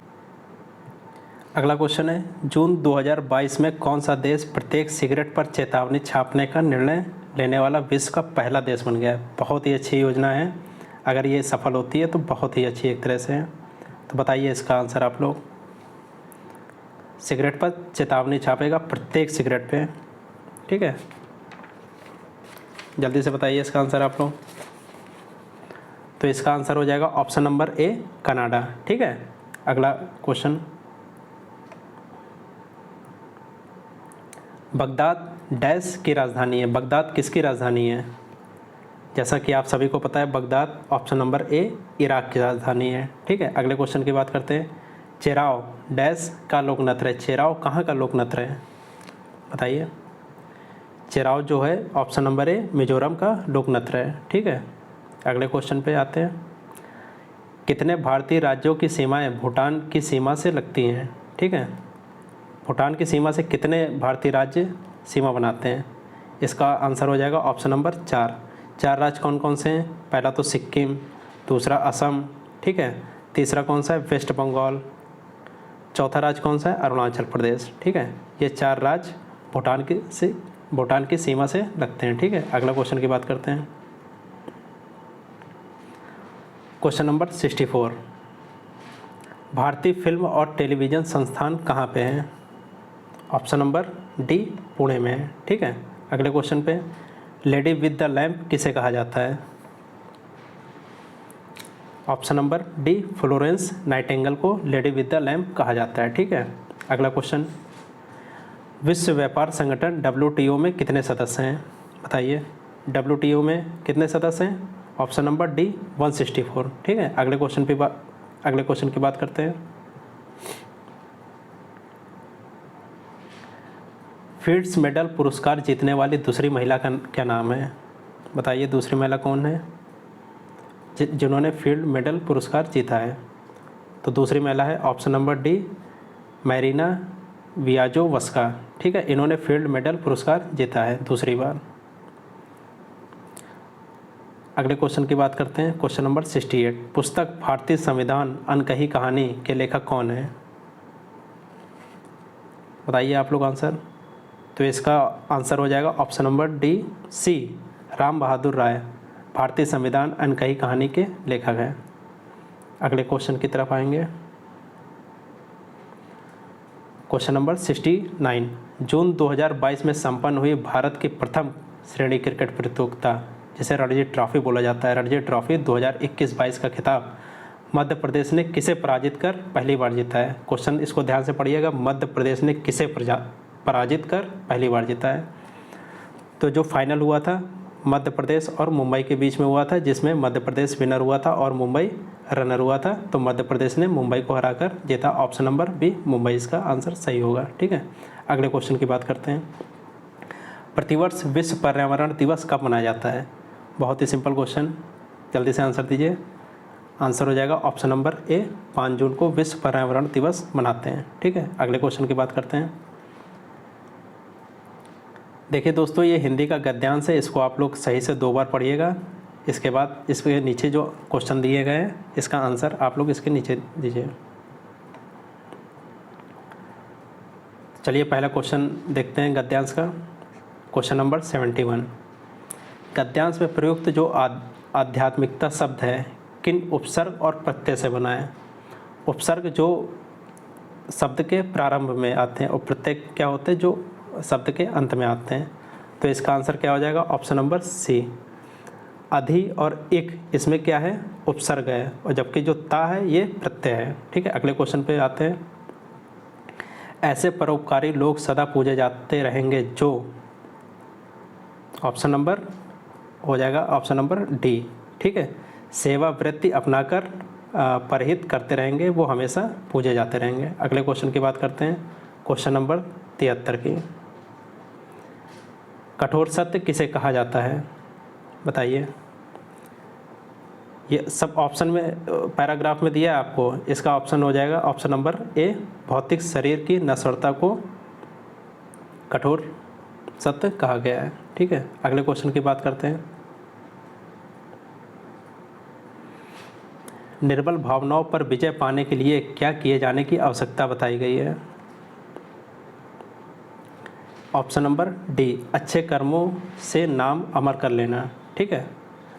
अगला क्वेश्चन है, जून 2022 में कौन सा देश प्रत्येक सिगरेट पर चेतावनी छापने का निर्णय लेने वाला विश्व का पहला देश बन गया है? बहुत ही अच्छी योजना है, अगर ये सफल होती है तो बहुत ही अच्छी एक तरह से है। तो बताइए इसका आंसर आप लोग। सिगरेट पर चेतावनी छापेगा प्रत्येक सिगरेट पे। ठीक है, जल्दी से बताइए इसका आंसर आप लोग। तो इसका आंसर हो जाएगा ऑप्शन नंबर ए कनाडा। ठीक है, अगला क्वेश्चन, बगदाद डैश की राजधानी है? बगदाद किसकी राजधानी है? जैसा कि आप सभी को पता है, बगदाद ऑप्शन नंबर ए इराक की राजधानी है। ठीक है, अगले क्वेश्चन की बात करते हैं। चेराव डैश का लोक नृत्य है? चेराव कहाँ का लोक नृत्य है? बताइए। चेराव जो है ऑप्शन नंबर ए मिजोरम का लोक नृत्य है। ठीक है, अगले क्वेश्चन पे आते हैं। कितने भारतीय राज्यों की सीमाएं भूटान की सीमा से लगती हैं? ठीक है, भूटान की सीमा से कितने भारतीय राज्य सीमा बनाते हैं? इसका आंसर हो जाएगा ऑप्शन नंबर 4। 4 राज्य कौन कौन से हैं? पहला तो सिक्किम, दूसरा असम, ठीक है, तीसरा कौन सा है? वेस्ट बंगाल, चौथा राज्य कौन सा है? अरुणाचल प्रदेश। ठीक है, ये 4 राज्य भूटान की सीमा से लगते हैं। ठीक है, अगला क्वेश्चन की बात करते हैं। क्वेश्चन नंबर 64, भारतीय फिल्म और टेलीविज़न संस्थान कहाँ पे हैं? ऑप्शन नंबर डी पुणे में है। ठीक है, अगले क्वेश्चन पे, लेडी विद द लैम्प किसे कहा जाता है? Option number D Florence Nightingale को लेडी विद द लैम्प कहा जाता है। ठीक है, अगला क्वेश्चन, विश्व व्यापार संगठन WTO में कितने सदस्य हैं? बताइए, WTO में कितने सदस्य हैं? Option number D 164। ठीक है, अगले क्वेश्चन की बात करते हैं। फील्ड्स मेडल पुरस्कार जीतने वाली दूसरी महिला का क्या नाम है? बताइए, दूसरी महिला कौन है जिन्होंने फील्ड मेडल पुरस्कार जीता है? तो दूसरी महिला है ऑप्शन नंबर डी मैरिना वियाजोवस्का। ठीक है, इन्होंने फील्ड मेडल पुरस्कार जीता है दूसरी बार। अगले क्वेश्चन की बात करते हैं। क्वेश्चन नंबर 68, पुस्तक भारतीय संविधान अनकही कहानी के लेखक कौन है? बताइए आप लोग आंसर। तो इसका आंसर हो जाएगा option number D C Ram Bahadur Rai, भारतीय संविधान अनकही कहानी के लेखक हैं। अगले क्वेश्चन की तरफ आएंगे। क्वेश्चन नंबर 69, जून 2022 में संपन्न हुई भारत की प्रथम श्रेणी क्रिकेट प्रतियोगिता जिसे रणजी ट्रॉफी बोला जाता है, रणजी ट्रॉफी 2021-22 का खिताब मध्य प्रदेश ने किसे पराजित कर पहली बार जीता है? क्वेश्चन इसको ध्यान से पढ़िएगा, मध्य प्रदेश ने किसे पराजित कर पहली बार जीता है? तो जो फाइनल हुआ था मध्य प्रदेश और मुंबई के बीच में हुआ था, जिसमें मध्य प्रदेश विनर हुआ था और मुंबई रनर हुआ था। तो मध्य प्रदेश ने मुंबई को हराकर जीता। ऑप्शन नंबर बी मुंबई इसका आंसर सही होगा। ठीक है, अगले क्वेश्चन की बात करते हैं। प्रतिवर्ष विश्व पर्यावरण दिवस कब मनाया जाता है? बहुत ही सिंपल क्वेश्चन, जल्दी से आंसर दीजिए। आंसर हो जाएगा ऑप्शन नंबर ए, 5 जून को विश्व पर्यावरण दिवस मनाते हैं। ठीक है, अगले क्वेश्चन की बात करते हैं। देखिए दोस्तों, ये हिंदी का गद्यांश है, इसको आप लोग सही से 2 बार पढ़िएगा। इसके बाद इसके नीचे जो क्वेश्चन दिए गए हैं इसका आंसर आप लोग इसके नीचे दीजिए। चलिए पहला क्वेश्चन देखते हैं गद्यांश का। क्वेश्चन नंबर 71, गद्यांश में प्रयुक्त जो आध्यात्मिकता शब्द है किन उपसर्ग और प्रत्यय से बना है? उपसर्ग जो शब्द के प्रारंभ में आते हैं और प्रत्यय क्या होते हैं जो शब्द के अंत में आते हैं। तो इसका आंसर क्या हो जाएगा? ऑप्शन नंबर सी, अधि और इक इसमें क्या है? उपसर्ग है, और जबकि जो ता है ये प्रत्यय है। ठीक है, अगले क्वेश्चन पे आते हैं। ऐसे परोपकारी लोग सदा पूजे जाते रहेंगे जो, ऑप्शन नंबर हो जाएगा ऑप्शन नंबर डी। ठीक है, सेवा वृत्ति अपनाकर परहित करते रहेंगे, वो हमेशा पूजे जाते रहेंगे। अगले क्वेश्चन की बात करते हैं, क्वेश्चन नंबर 73 की। कठोर सत्य किसे कहा जाता है? बताइए। ये सब ऑप्शन में पैराग्राफ में दिया है आपको, इसका ऑप्शन हो जाएगा ऑप्शन नंबर ए, भौतिक शरीर की नश्वरता को कठोर सत्य कहा गया है। ठीक है, अगले क्वेश्चन की बात करते हैं। निर्बल भावनाओं पर विजय पाने के लिए क्या किए जाने की आवश्यकता बताई गई है? ऑप्शन नंबर डी, अच्छे कर्मों से नाम अमर कर लेना। ठीक है,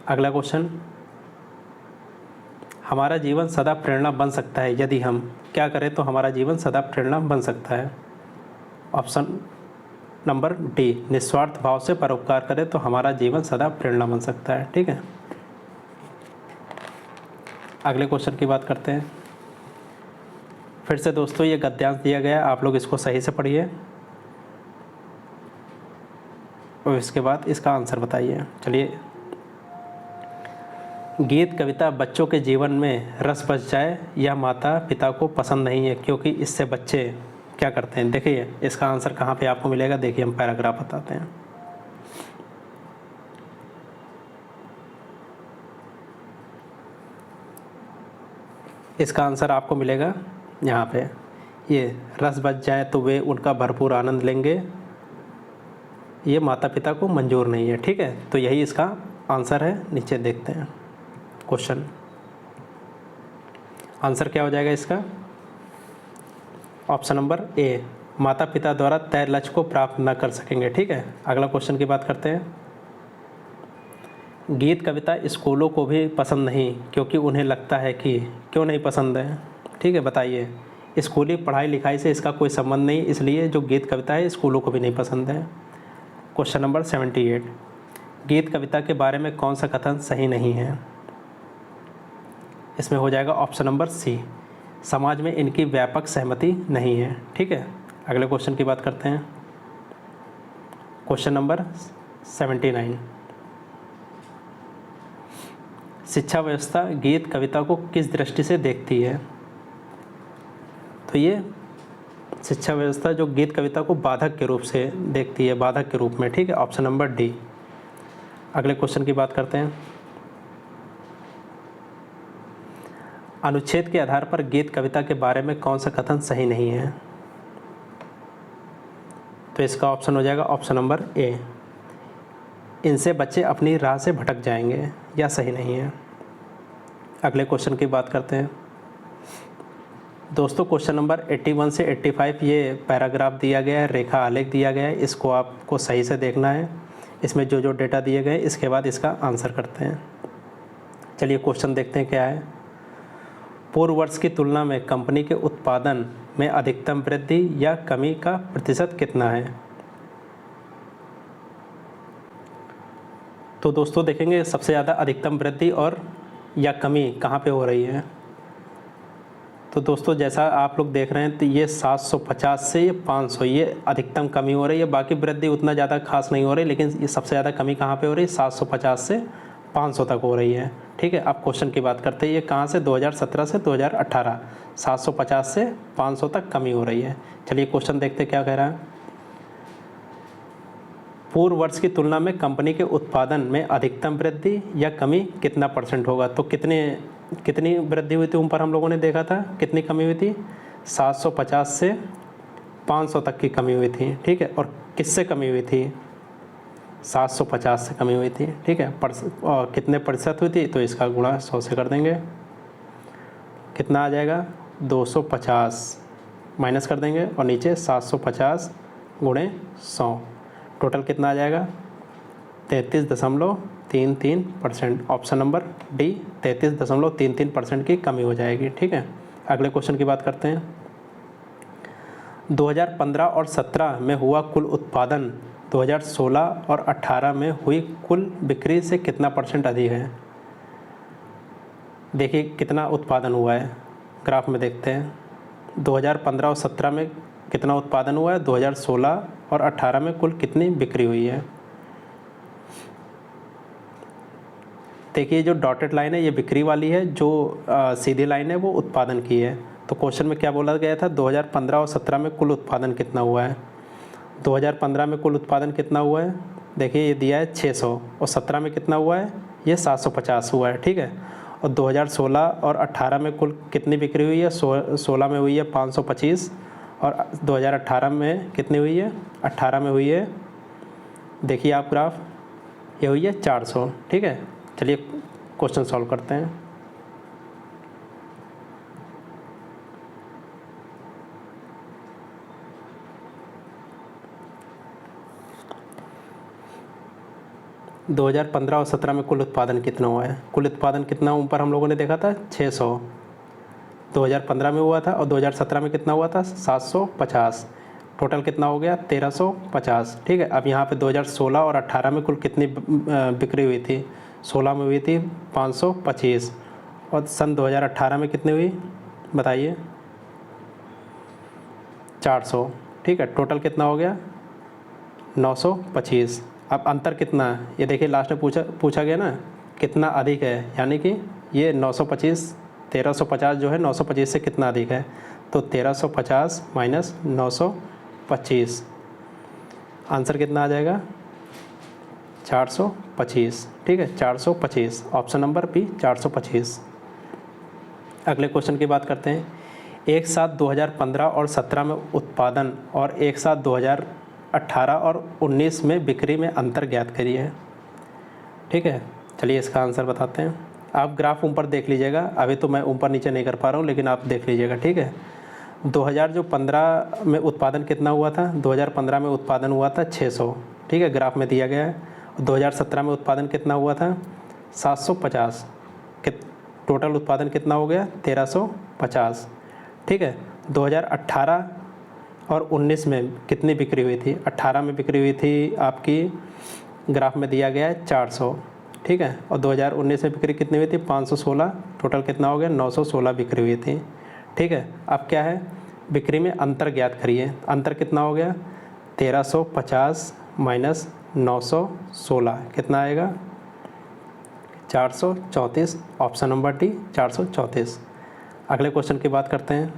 अगला क्वेश्चन, हमारा जीवन सदा प्रेरणा बन सकता है यदि हम क्या करें तो हमारा जीवन सदा प्रेरणा बन सकता है? ऑप्शन नंबर डी, निस्वार्थ भाव से परोपकार करें तो हमारा जीवन सदा प्रेरणा बन सकता है। ठीक है, अगले क्वेश्चन की बात करते हैं। फिर से दोस्तों ये गद्यांश दिया गया है, आप लोग इसको सही से पढ़िए और इसके बाद इसका आंसर बताइए। चलिए, गीत कविता बच्चों के जीवन में रस बस जाए यह माता पिता को पसंद नहीं है, क्योंकि इससे बच्चे क्या करते हैं? देखिए इसका आंसर कहाँ पे आपको मिलेगा, देखिए हम पैराग्राफ बताते हैं। इसका आंसर आपको मिलेगा यहाँ पे, ये रस बच जाए तो वे उनका भरपूर आनंद लेंगे, ये माता पिता को मंजूर नहीं है। ठीक है, तो यही इसका आंसर है। नीचे देखते हैं क्वेश्चन, आंसर क्या हो जाएगा इसका? ऑप्शन नंबर ए, माता पिता द्वारा तय लक्ष्य को प्राप्त न कर सकेंगे। ठीक है, अगला क्वेश्चन की बात करते हैं। गीत कविता स्कूलों को भी पसंद नहीं, क्योंकि उन्हें लगता है कि, क्यों नहीं पसंद है? ठीक है, बताइए। स्कूली पढ़ाई लिखाई से इसका कोई संबंध नहीं, इसलिए जो गीत कविता है स्कूलों को भी नहीं पसंद है। क्वेश्चन नंबर 78, गीत कविता के बारे में कौन सा कथन सही नहीं है? इसमें हो जाएगा ऑप्शन नंबर सी, समाज में इनकी व्यापक सहमति नहीं है। ठीक है, अगले क्वेश्चन की बात करते हैं। क्वेश्चन नंबर 79, शिक्षा व्यवस्था गीत कविता को किस दृष्टि से देखती है? तो ये शिक्षा व्यवस्था जो गीत कविता को बाधक के रूप से देखती है, बाधक के रूप में। ठीक है, ऑप्शन नंबर डी। अगले क्वेश्चन की बात करते हैं। अनुच्छेद के आधार पर गीत कविता के बारे में कौन सा कथन सही नहीं है? तो इसका ऑप्शन हो जाएगा ऑप्शन नंबर ए, इनसे बच्चे अपनी राह से भटक जाएंगे, या सही नहीं है। अगले क्वेश्चन की बात करते हैं। दोस्तों क्वेश्चन नंबर 81 से 85 ये पैराग्राफ दिया गया है, रेखा आलेख दिया गया है, इसको आपको सही से देखना है। इसमें जो जो डेटा दिए गए इसके बाद इसका आंसर करते हैं। चलिए क्वेश्चन देखते हैं क्या है। पूर्व वर्ष की तुलना में कंपनी के उत्पादन में अधिकतम वृद्धि या कमी का प्रतिशत कितना है? तो दोस्तों देखेंगे सबसे ज़्यादा अधिकतम वृद्धि और या कमी कहाँ पे हो रही है। तो दोस्तों जैसा आप लोग देख रहे हैं तो ये 750 से ये 500 ये अधिकतम कमी हो रही है, बाकी वृद्धि उतना ज़्यादा खास नहीं हो रही, लेकिन ये सबसे ज़्यादा कमी कहाँ पे हो रही है? 750 से 500 तक हो रही है। ठीक है, अब क्वेश्चन की बात करते हैं। ये कहाँ से? 2017 से 2018, 750 से 500 तक कमी हो रही है। चलिए क्वेश्चन देखते क्या कह रहा है। पूर्व वर्ष की तुलना में कंपनी के उत्पादन में अधिकतम वृद्धि या कमी कितना % होगा। तो कितनी वृद्धि हुई थी ऊपर हम लोगों ने देखा था, कितनी कमी हुई थी, 750 से 500 तक की कमी हुई थी, ठीक है। और किससे कमी हुई थी, 750 से कमी हुई थी, ठीक है। और कितने % हुई थी, तो इसका गुणा 100 से कर देंगे, कितना आ जाएगा 250 माइनस कर देंगे और नीचे 750 गुणे 100, टोटल कितना आ जाएगा 33.33%। ऑप्शन नंबर डी 33.33% की कमी हो जाएगी, ठीक है। अगले क्वेश्चन की बात करते हैं। 2015 और 17 में हुआ कुल उत्पादन 2016 और 18 में हुई कुल बिक्री से कितना % अधिक है। देखिए कितना उत्पादन हुआ है, ग्राफ में देखते हैं। 2015 और 17 में कितना उत्पादन हुआ है, 2016 और 18 में कुल कितनी बिक्री हुई है। देखिए जो डॉटेड लाइन है ये बिक्री वाली है, जो सीधी लाइन है वो उत्पादन की है। तो क्वेश्चन में क्या बोला गया था, 2015 और 17 में कुल उत्पादन कितना हुआ है। 2015 में कुल उत्पादन कितना हुआ है, देखिए ये दिया है 600, और 17 में कितना हुआ है, ये 750 हुआ है, ठीक है। और 2016 और 18 में कुल कितनी बिक्री हुई है, 16 में हुई है 525 और 2018 में कितनी हुई है, 18 में हुई है, देखिए आप ग्राफ, ये हुई है 400, ठीक है। चलिए क्वेश्चन सॉल्व करते हैं। दो 2015 और 17 में कुल उत्पादन कितना हुआ है, कुल उत्पादन कितना ऊपर हम लोगों ने देखा था 600 2015 में हुआ था, और 2017 में कितना हुआ था 750, टोटल कितना हो गया 1350, ठीक है। अब यहाँ पे 2016 और 18 में कुल कितनी बिक्री हुई थी, 16 में हुई थी 525 और सन 2018 में कितनी हुई बताइए 400, ठीक है। टोटल कितना हो गया 925। अब अंतर कितना है, ये देखिए लास्ट में पूछा गया ना कितना अधिक है, यानी कि ये 925 1350 जो है 925 से कितना अधिक है, तो 1350 माइनस 925, आंसर कितना आ जाएगा 425, ठीक है 425, ऑप्शन नंबर बी 425। अगले क्वेश्चन की बात करते हैं। एक साथ 2015 और 17 में उत्पादन और एक साथ 2018 और 19 में बिक्री में अंतर ज्ञात करिए, ठीक है। चलिए इसका आंसर बताते हैं। आप ग्राफ ऊपर देख लीजिएगा, अभी तो मैं ऊपर नीचे नहीं कर पा रहा हूँ, लेकिन आप देख लीजिएगा, ठीक है। 2015 में उत्पादन कितना हुआ था, 2015 में उत्पादन हुआ था 600, ठीक है, ग्राफ में दिया गया है। 2017 में उत्पादन कितना हुआ था 750, टोटल उत्पादन कितना हो गया 1350, ठीक है। 2018 और 19 में कितनी बिक्री हुई थी, 18 में बिक्री हुई थी आपकी, ग्राफ में दिया गया है 400, ठीक है। और 2019 में बिक्री कितनी हुई थी 516, टोटल कितना हो गया 916 बिक्री हुई थी, ठीक है। अब क्या है, बिक्री में अंतर ज्ञात करिए, अंतर कितना हो गया 1350 माइनस 916 कितना आएगा 434, ऑप्शन नंबर डी 434। अगले क्वेश्चन की बात करते हैं।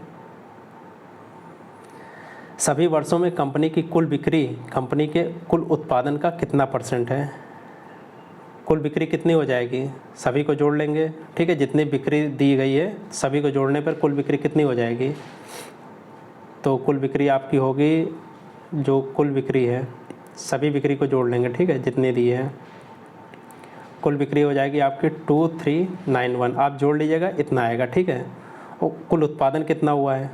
सभी वर्षों में कंपनी की कुल बिक्री कंपनी के कुल उत्पादन का कितना % है। कुल बिक्री कितनी हो जाएगी, सभी को जोड़ लेंगे, ठीक है। जितनी बिक्री दी गई है सभी को जोड़ने पर कुल बिक्री कितनी हो जाएगी, तो कुल बिक्री आपकी होगी, जो कुल बिक्री है सभी बिक्री को जोड़ लेंगे, ठीक है, जितनी दी है, कुल बिक्री हो जाएगी आपकी 2391, आप जोड़ लीजिएगा इतना आएगा, ठीक है। और कुल उत्पादन कितना हुआ है,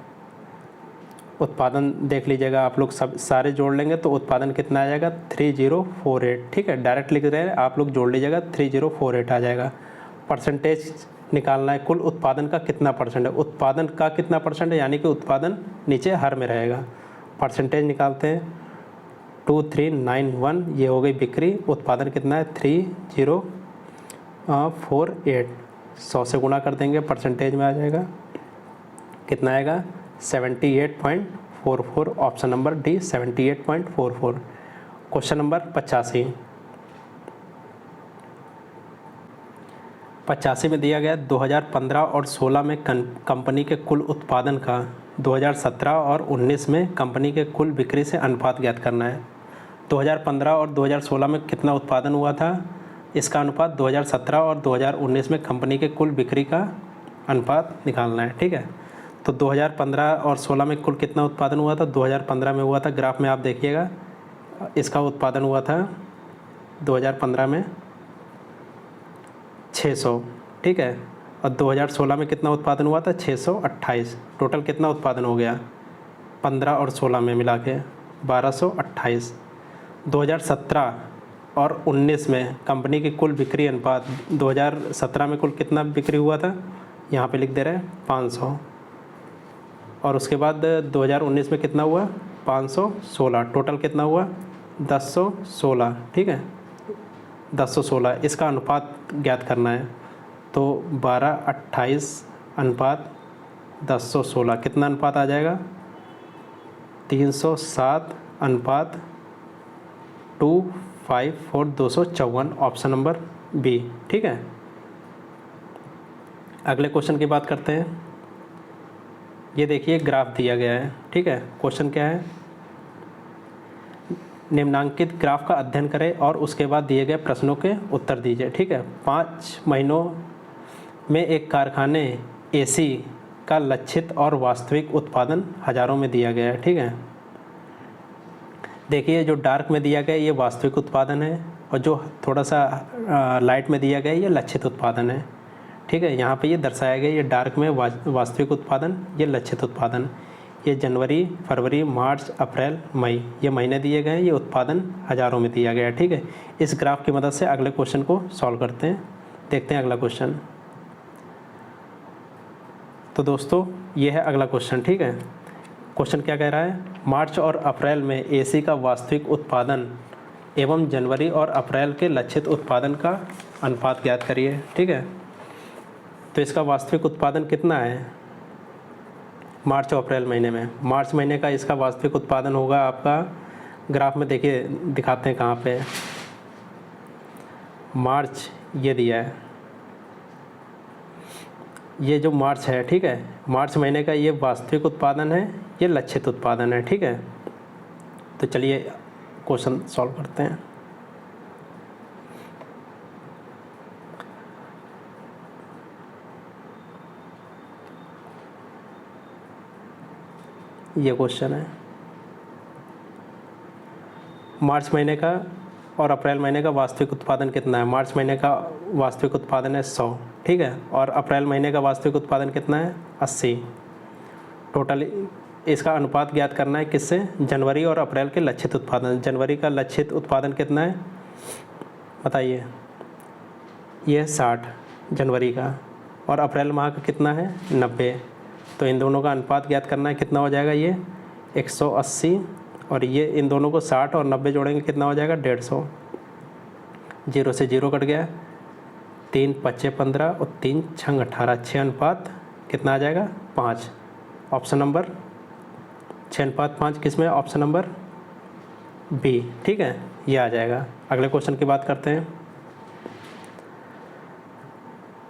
उत्पादन देख लीजिएगा आप लोग, सब सारे जोड़ लेंगे तो उत्पादन कितना आ जाएगा 3048, ठीक है। डायरेक्ट लिख रहे हैं आप लोग, जोड़ लीजिएगा 3048 आ जाएगा। परसेंटेज निकालना है, कुल उत्पादन का कितना % है, उत्पादन का कितना % है, यानी कि उत्पादन नीचे हर में रहेगा। परसेंटेज निकालते हैं 2391, ये हो गई बिक्री, उत्पादन कितना है 3048, 100 से गुणा कर देंगे, परसेंटेज में आ जाएगा, कितना आएगा 78.44, option number D 78.44। Question number 85 में दिया गया 2015 और 16 में कंपनी के कुल उत्पादन का 2017 और 19 में कंपनी के कुल बिक्री से अनुपात ज्ञात करना है। 2015 और 2016 में कितना उत्पादन हुआ था, इसका अनुपात 2017 और 2019 में कंपनी के कुल बिक्री का अनुपात निकालना है। ठीक है, तो 2015 और 16 में कुल कितना उत्पादन हुआ था, 2015 में हुआ था, ग्राफ में आप देखिएगा इसका उत्पादन हुआ था 2015 में 600। ठीक है, और 2016 में कितना उत्पादन हुआ था, 628। टोटल कितना उत्पादन हो गया 15 और 16 में मिला के 1228। 2017 और 19 में कंपनी की कुल बिक्री अनुपात, 2017 में कुल कितना बिक्री हुआ था, यहाँ पे लिख दे रहे हैं 500, और उसके बाद 2019 में कितना हुआ 516। टोटल कितना हुआ 1016। ठीक है, 1016। इसका अनुपात ज्ञात करना है, तो 1228 अनुपात 1016 कितना अनुपात आ जाएगा, 307 अनुपात 254, ऑप्शन नंबर बी। ठीक है, अगले क्वेश्चन की बात करते हैं। ये देखिए ग्राफ दिया गया है। ठीक है, क्वेश्चन क्या है, निम्नांकित ग्राफ का अध्ययन करें और उसके बाद दिए गए प्रश्नों के उत्तर दीजिए। ठीक है, 5 महीनों में एक कारखाने एसी का लक्षित और वास्तविक उत्पादन हज़ारों में दिया गया है। ठीक है, देखिए जो डार्क में दिया गया ये वास्तविक उत्पादन है, और जो थोड़ा सा लाइट में दिया गया ये लक्षित उत्पादन है। ठीक है, यहाँ पे ये दर्शाया गया, ये डार्क में वास्तविक उत्पादन, ये लक्षित उत्पादन। ये जनवरी, फरवरी, मार्च, अप्रैल, मई ये महीने दिए गए हैं, ये उत्पादन हज़ारों में दिया गया है। ठीक है, इस ग्राफ की मदद से अगले क्वेश्चन को सॉल्व करते हैं। देखते हैं अगला क्वेश्चन। तो दोस्तों ये है अगला क्वेश्चन। ठीक है, क्वेश्चन क्या कह रहा है, मार्च और अप्रैल में एसी का वास्तविक उत्पादन एवं जनवरी और अप्रैल के लक्षित उत्पादन का अनुपात ज्ञात करिए। ठीक है, तो इसका वास्तविक उत्पादन कितना है मार्च और अप्रैल महीने में। मार्च महीने का इसका वास्तविक उत्पादन होगा आपका, ग्राफ में देखिए दिखाते हैं कहाँ पे, मार्च ये दिया है, ये जो मार्च है। ठीक है, मार्च महीने का ये वास्तविक उत्पादन है, ये लक्षित उत्पादन है। ठीक है, तो चलिए क्वेश्चन सॉल्व करते हैं। ये क्वेश्चन है, मार्च महीने का और अप्रैल महीने का वास्तविक उत्पादन कितना है। मार्च महीने का वास्तविक उत्पादन है 100। ठीक है, और अप्रैल महीने का वास्तविक उत्पादन कितना है 80। टोटल इसका अनुपात ज्ञात करना है किससे, जनवरी और अप्रैल के लक्षित उत्पादन। जनवरी का लक्षित उत्पादन कितना है बताइए, ये 60 जनवरी का, और अप्रैल माह का कितना है 90। तो इन दोनों का अनुपात ज्ञात करना है, कितना हो जाएगा ये 180, और ये इन दोनों को 60 और 90 जोड़ेंगे कितना हो जाएगा 150। 0 से 0 कट गया, 3 5 15 और 3 6 18, 6 अनुपात कितना आ जाएगा 5। ऑप्शन नंबर 6 अनुपात 5 किस में, ऑप्शन नंबर बी। ठीक है, ये आ जाएगा। अगले क्वेश्चन की बात करते हैं।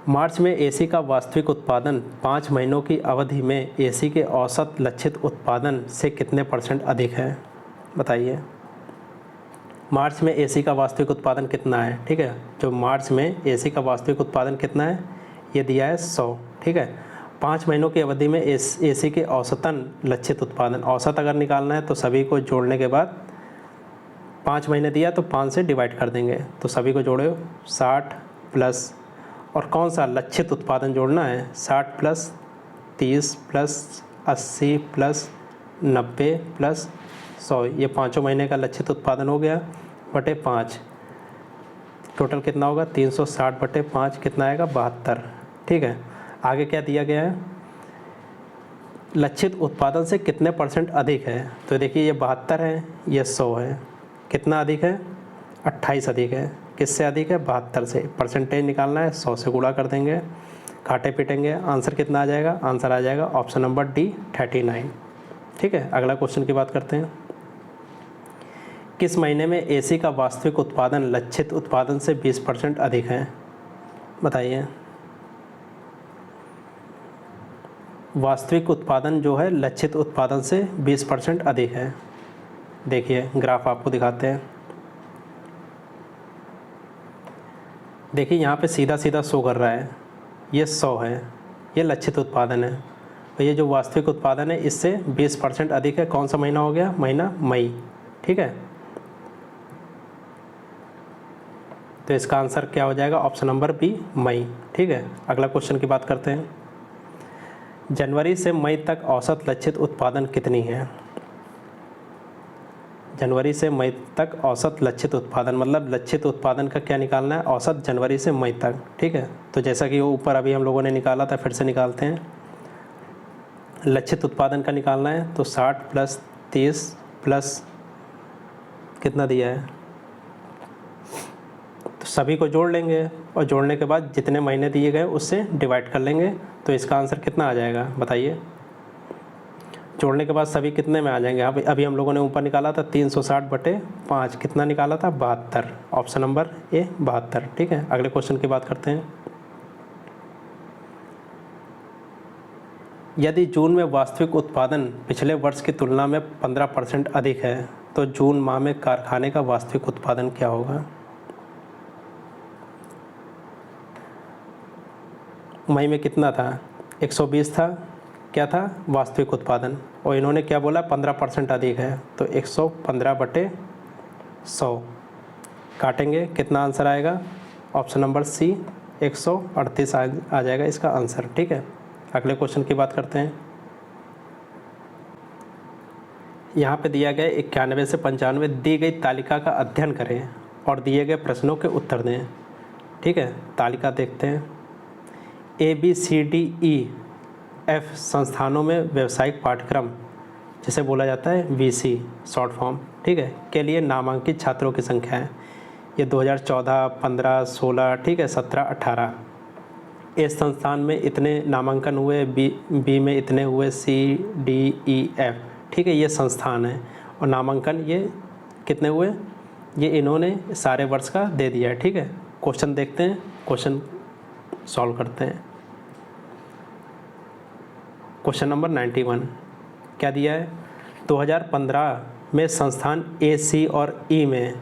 मार्च में एसी का वास्तविक उत्पादन 5 महीनों की अवधि में एसी के औसत लक्षित उत्पादन से कितने % अधिक है बताइए। मार्च में एसी का वास्तविक उत्पादन कितना है। ठीक है, जो मार्च में एसी का वास्तविक उत्पादन कितना है, ये दिया है 100। ठीक है, 5 महीनों की अवधि में एसी के औसतन लक्षित उत्पादन, औसत अगर निकालना है तो सभी को जोड़ने के बाद 5 महीने दिया तो 5 से डिवाइड कर देंगे, तो सभी को जोड़ो 60 प्लस, और कौन सा लक्षित उत्पादन जोड़ना है 60 प्लस 30 प्लस 80 प्लस 90 प्लस 100, ये 5 महीने का लक्षित उत्पादन हो गया बटे 5। टोटल कितना होगा 360 बटे 5 कितना आएगा 72। ठीक है, आगे क्या दिया गया है, लक्षित उत्पादन से कितने % अधिक है। तो देखिए ये 72 है, ये 100 है, कितना अधिक है 28 अधिक है। किससे अधिक है 72 से। परसेंटेज निकालना है, 100 से गुणा कर देंगे, काटे पीटेंगे, आंसर कितना आ जाएगा, आंसर आ जाएगा ऑप्शन नंबर डी 39। ठीक है, अगला क्वेश्चन की बात करते हैं। किस महीने में एसी का वास्तविक उत्पादन लक्षित उत्पादन से 20% अधिक है बताइए। वास्तविक उत्पादन जो है लक्षित उत्पादन से 20% अधिक है। देखिए ग्राफ आपको दिखाते हैं। देखिए यहाँ पे सीधा सीधा शो कर रहा है, ये 100 है, ये लक्षित उत्पादन है। तो ये जो वास्तविक उत्पादन है इससे 20% अधिक है। कौन सा महीना हो गया? महीना मई। ठीक है, तो इसका आंसर क्या हो जाएगा? ऑप्शन नंबर बी, मई। ठीक है, अगला क्वेश्चन की बात करते हैं। जनवरी से मई तक औसत लक्षित उत्पादन कितनी है? जनवरी से मई तक औसत लक्षित उत्पादन, मतलब लक्षित उत्पादन का क्या निकालना है? औसत जनवरी से मई तक। ठीक है, तो जैसा कि वो ऊपर अभी हम लोगों ने निकाला था, फिर से निकालते हैं। लक्षित उत्पादन का निकालना है तो 60 + 30 प्लस कितना दिया है, तो सभी को जोड़ लेंगे और जोड़ने के बाद जितने महीने दिए गए उससे डिवाइड कर लेंगे। तो इसका आंसर कितना आ जाएगा बताइए? जोड़ने के बाद सभी कितने में आ जाएंगे? अभी हम लोगों ने ऊपर निकाला था 360/5, कितना निकाला था? 72। ऑप्शन नंबर ए, 72। ठीक है, अगले क्वेश्चन की बात करते हैं। यदि जून में वास्तविक उत्पादन पिछले वर्ष की तुलना में 15% अधिक है तो जून माह में कारखाने का वास्तविक उत्पादन क्या होगा? मई में कितना था? 120 था। क्या था? वास्तविक उत्पादन। और इन्होंने क्या बोला? 15% अधिक है, तो 115/100 काटेंगे, कितना आंसर आएगा? ऑप्शन नंबर सी, 138 आ जाएगा इसका आंसर। ठीक है, अगले क्वेश्चन की बात करते हैं। यहाँ पे दिया गया 91 से 95 दी गई तालिका का अध्ययन करें और दिए गए प्रश्नों के उत्तर दें। ठीक है, तालिका देखते हैं। ABCDEF संस्थानों में व्यावसायिक पाठ्यक्रम, जिसे बोला जाता है VC शॉर्ट फॉर्म, ठीक है, के लिए नामांकित छात्रों की संख्या है। ये 2014, 15, 16, ठीक है, 17, 18। ए संस्थान में इतने नामांकन हुए, बी में इतने हुए, CDEF, ठीक है, ये संस्थान है। और नामांकन ये कितने हुए, ये इन्होंने सारे वर्ष का दे दिया है। ठीक है, क्वेश्चन देखते हैं, क्वेश्चन सॉल्व करते हैं। क्वेश्चन नंबर 91 क्या दिया है? 2015 में संस्थान A, C और E में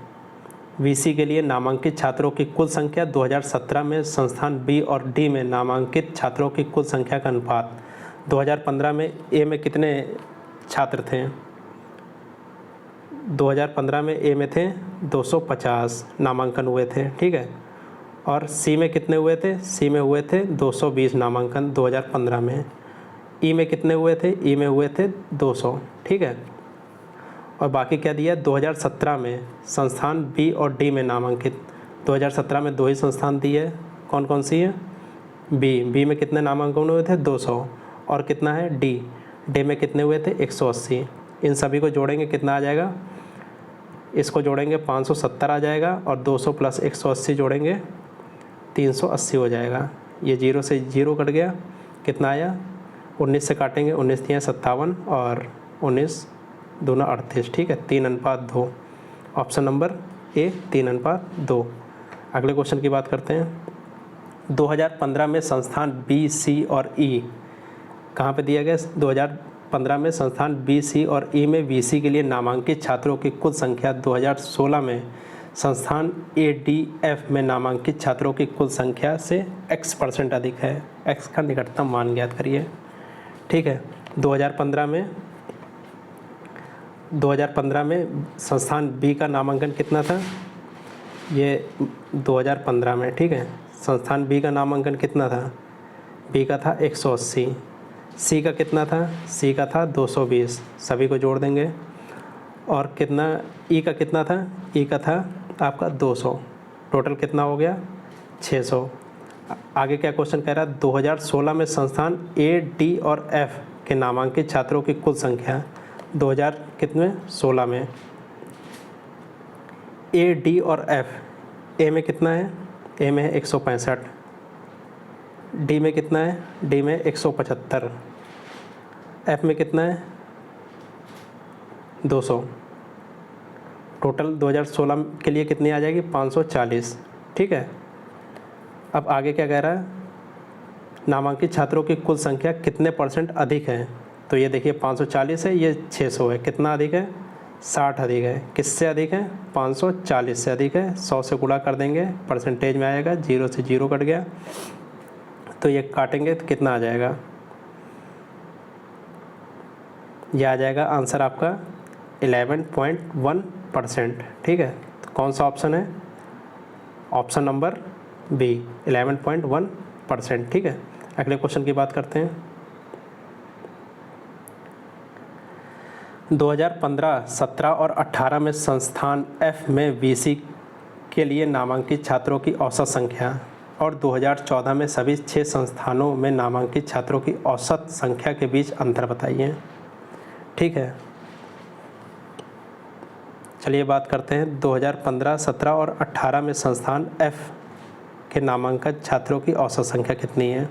VC के लिए नामांकित छात्रों की कुल संख्या, 2017 में संस्थान B और D में नामांकित छात्रों की कुल संख्या का अनुपात। 2015 में A में कितने छात्र थे? 2015 में A में थे 250 नामांकन हुए थे। ठीक है, और C में कितने हुए थे? C में हुए थे 220 नामांकन 2015 में। E में कितने हुए थे? E में हुए थे 200। ठीक है, और बाकी क्या दिया? 2017 में संस्थान B और D में नामांकित। 2017 में 2 ही संस्थान दिए, कौन कौन सी है? B में कितने नामांकन हुए थे? 200। और कितना है? D में कितने हुए थे? 180। इन सभी को जोड़ेंगे, कितना आ जाएगा? इसको जोड़ेंगे 570 आ जाएगा, और 200 + 180 जोड़ेंगे 380 हो जाएगा। ये 0 से 0 कट गया, कितना आया? 19 से काटेंगे, 19 दिए 57 और 19 दूना 38। ठीक है, 3:2। ऑप्शन नंबर ए, 3:2। अगले क्वेश्चन की बात करते हैं। 2015 में संस्थान B, C और E कहाँ पे दिया गया? 2015 में संस्थान B, C और E में VC के लिए नामांकित छात्रों की कुल संख्या 2016 में संस्थान ADF में नामांकित छात्रों की कुल संख्या से X% अधिक है। X का निकटतम मान ज्ञात करिए। ठीक है, 2015 में संस्थान B का नामांकन कितना था? ये 2015 में, ठीक है, संस्थान B का नामांकन कितना था? B का था 180। C का कितना था? C का था 220। सभी को जोड़ देंगे। और कितना? E का कितना था? E का था आपका 200। टोटल कितना हो गया? 600। आगे क्या क्वेश्चन कह रहा है? 2016 में संस्थान A, D और F के नामांकित छात्रों की कुल संख्या 2016 में A, D और F। A में कितना है? A में है 165। D में कितना है? D में 175। F में कितना है? 200। टोटल 2016 के लिए कितनी आ जाएगी? 540। ठीक है, अब आगे क्या कह रहा है? नामांकित छात्रों की कुल संख्या कितने % अधिक है? तो ये देखिए 540 है, ये 600 है, कितना अधिक है? 60 अधिक है, किससे अधिक है? 540 से अधिक है। 100 से गुणा कर देंगे, परसेंटेज में आएगा, 0 से 0 कट गया, तो ये काटेंगे तो कितना आ जाएगा? ये आ जाएगा आंसर आपका 11.1%। ठीक है, तो कौन सा ऑप्शन है? Option number B, 11.1%। ठीक है, अगले क्वेश्चन की बात करते हैं। 2015, 17 और 18 में संस्थान F में VC के लिए नामांकित छात्रों की औसत संख्या और 2014 में सभी 6 संस्थानों में नामांकित छात्रों की औसत संख्या के बीच अंतर बताइए। ठीक है, चलिए बात करते हैं 2015, 17 और 18 में संस्थान F के नामांकित छात्रों की औसत संख्या कितनी है?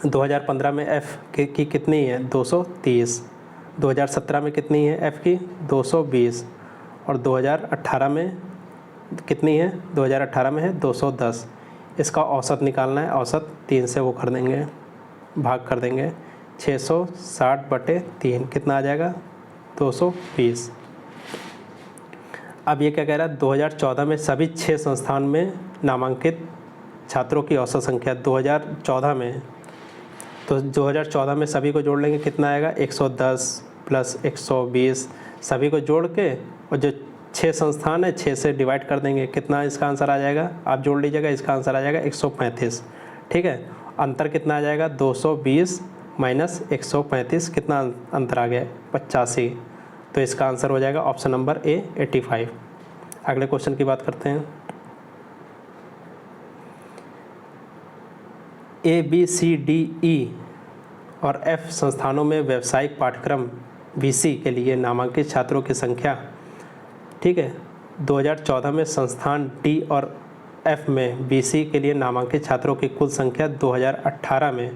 2015 में F की कितनी है? 230। 2017 में कितनी है F की? 220। और 2018 में कितनी है? 2018 में है 210। इसका औसत निकालना है। औसत 3 से वो कर देंगे, भाग कर देंगे, 660/3 कितना आ जाएगा? 220। अब ये क्या कह रहा है? 2014 में सभी 6 संस्थान में नामांकित छात्रों की औसत संख्या 2014 में, तो 2014 में सभी को जोड़ लेंगे, कितना आएगा? 110 प्लस 120, सभी को जोड़ के और जो 6 संस्थान है 6 से डिवाइड कर देंगे, कितना इसका आंसर आ जाएगा? आप जोड़ लीजिएगा, इसका आंसर आ जाएगा 135। ठीक है, अंतर कितना आ जाएगा? 220 माइनस 135, कितना अंतर आ गया? 85। तो इसका आंसर हो जाएगा ऑप्शन नंबर ए, 85। अगले क्वेश्चन की बात करते हैं। ABCDE और F संस्थानों में व्यावसायिक पाठ्यक्रम VC के लिए नामांकित छात्रों की संख्या। ठीक है, 2014 में संस्थान D और F में BC के लिए नामांकित छात्रों की कुल संख्या 2018 में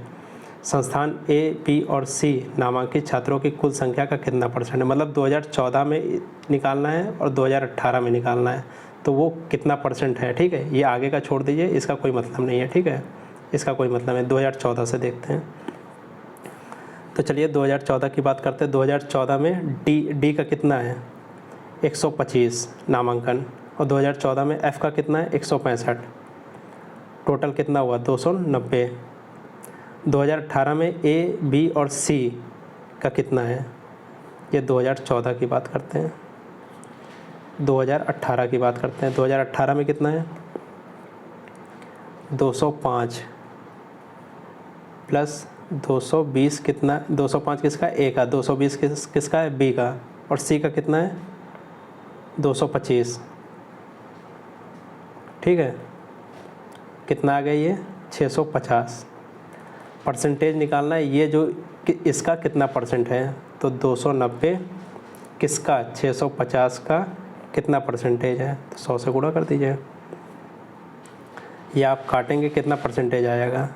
संस्थान A, B और C नामांकित छात्रों की कुल संख्या का कितना परसेंट है? मतलब 2014 में निकालना है और 2018 में निकालना है, तो वो कितना परसेंट है? ठीक है, ये आगे का छोड़ दीजिए, इसका कोई मतलब नहीं है। ठीक है, इसका कोई मतलब नहीं। 2014 से देखते हैं, तो चलिए 2014 की बात करते हैं। 2014 में डी का कितना है? 125 नामांकन, और 2014 में F का कितना है? 165। टोटल कितना हुआ? 290। 2018 में A, B और C का कितना है? ये 2014 की बात करते हैं, 2018 की बात करते हैं। 2018 में कितना है? 205 प्लस 220, कितना? 205 किसका? A का। 220 किसका है? B का। और C का कितना है? 225। ठीक है, कितना आ गया ये? 650। परसेंटेज निकालना है, ये जो इसका कितना परसेंट है, तो 290 किसका? 650 का कितना परसेंटेज है? तो 100 से गुणा कर दीजिए, ये आप काटेंगे, कितना परसेंटेज आएगा?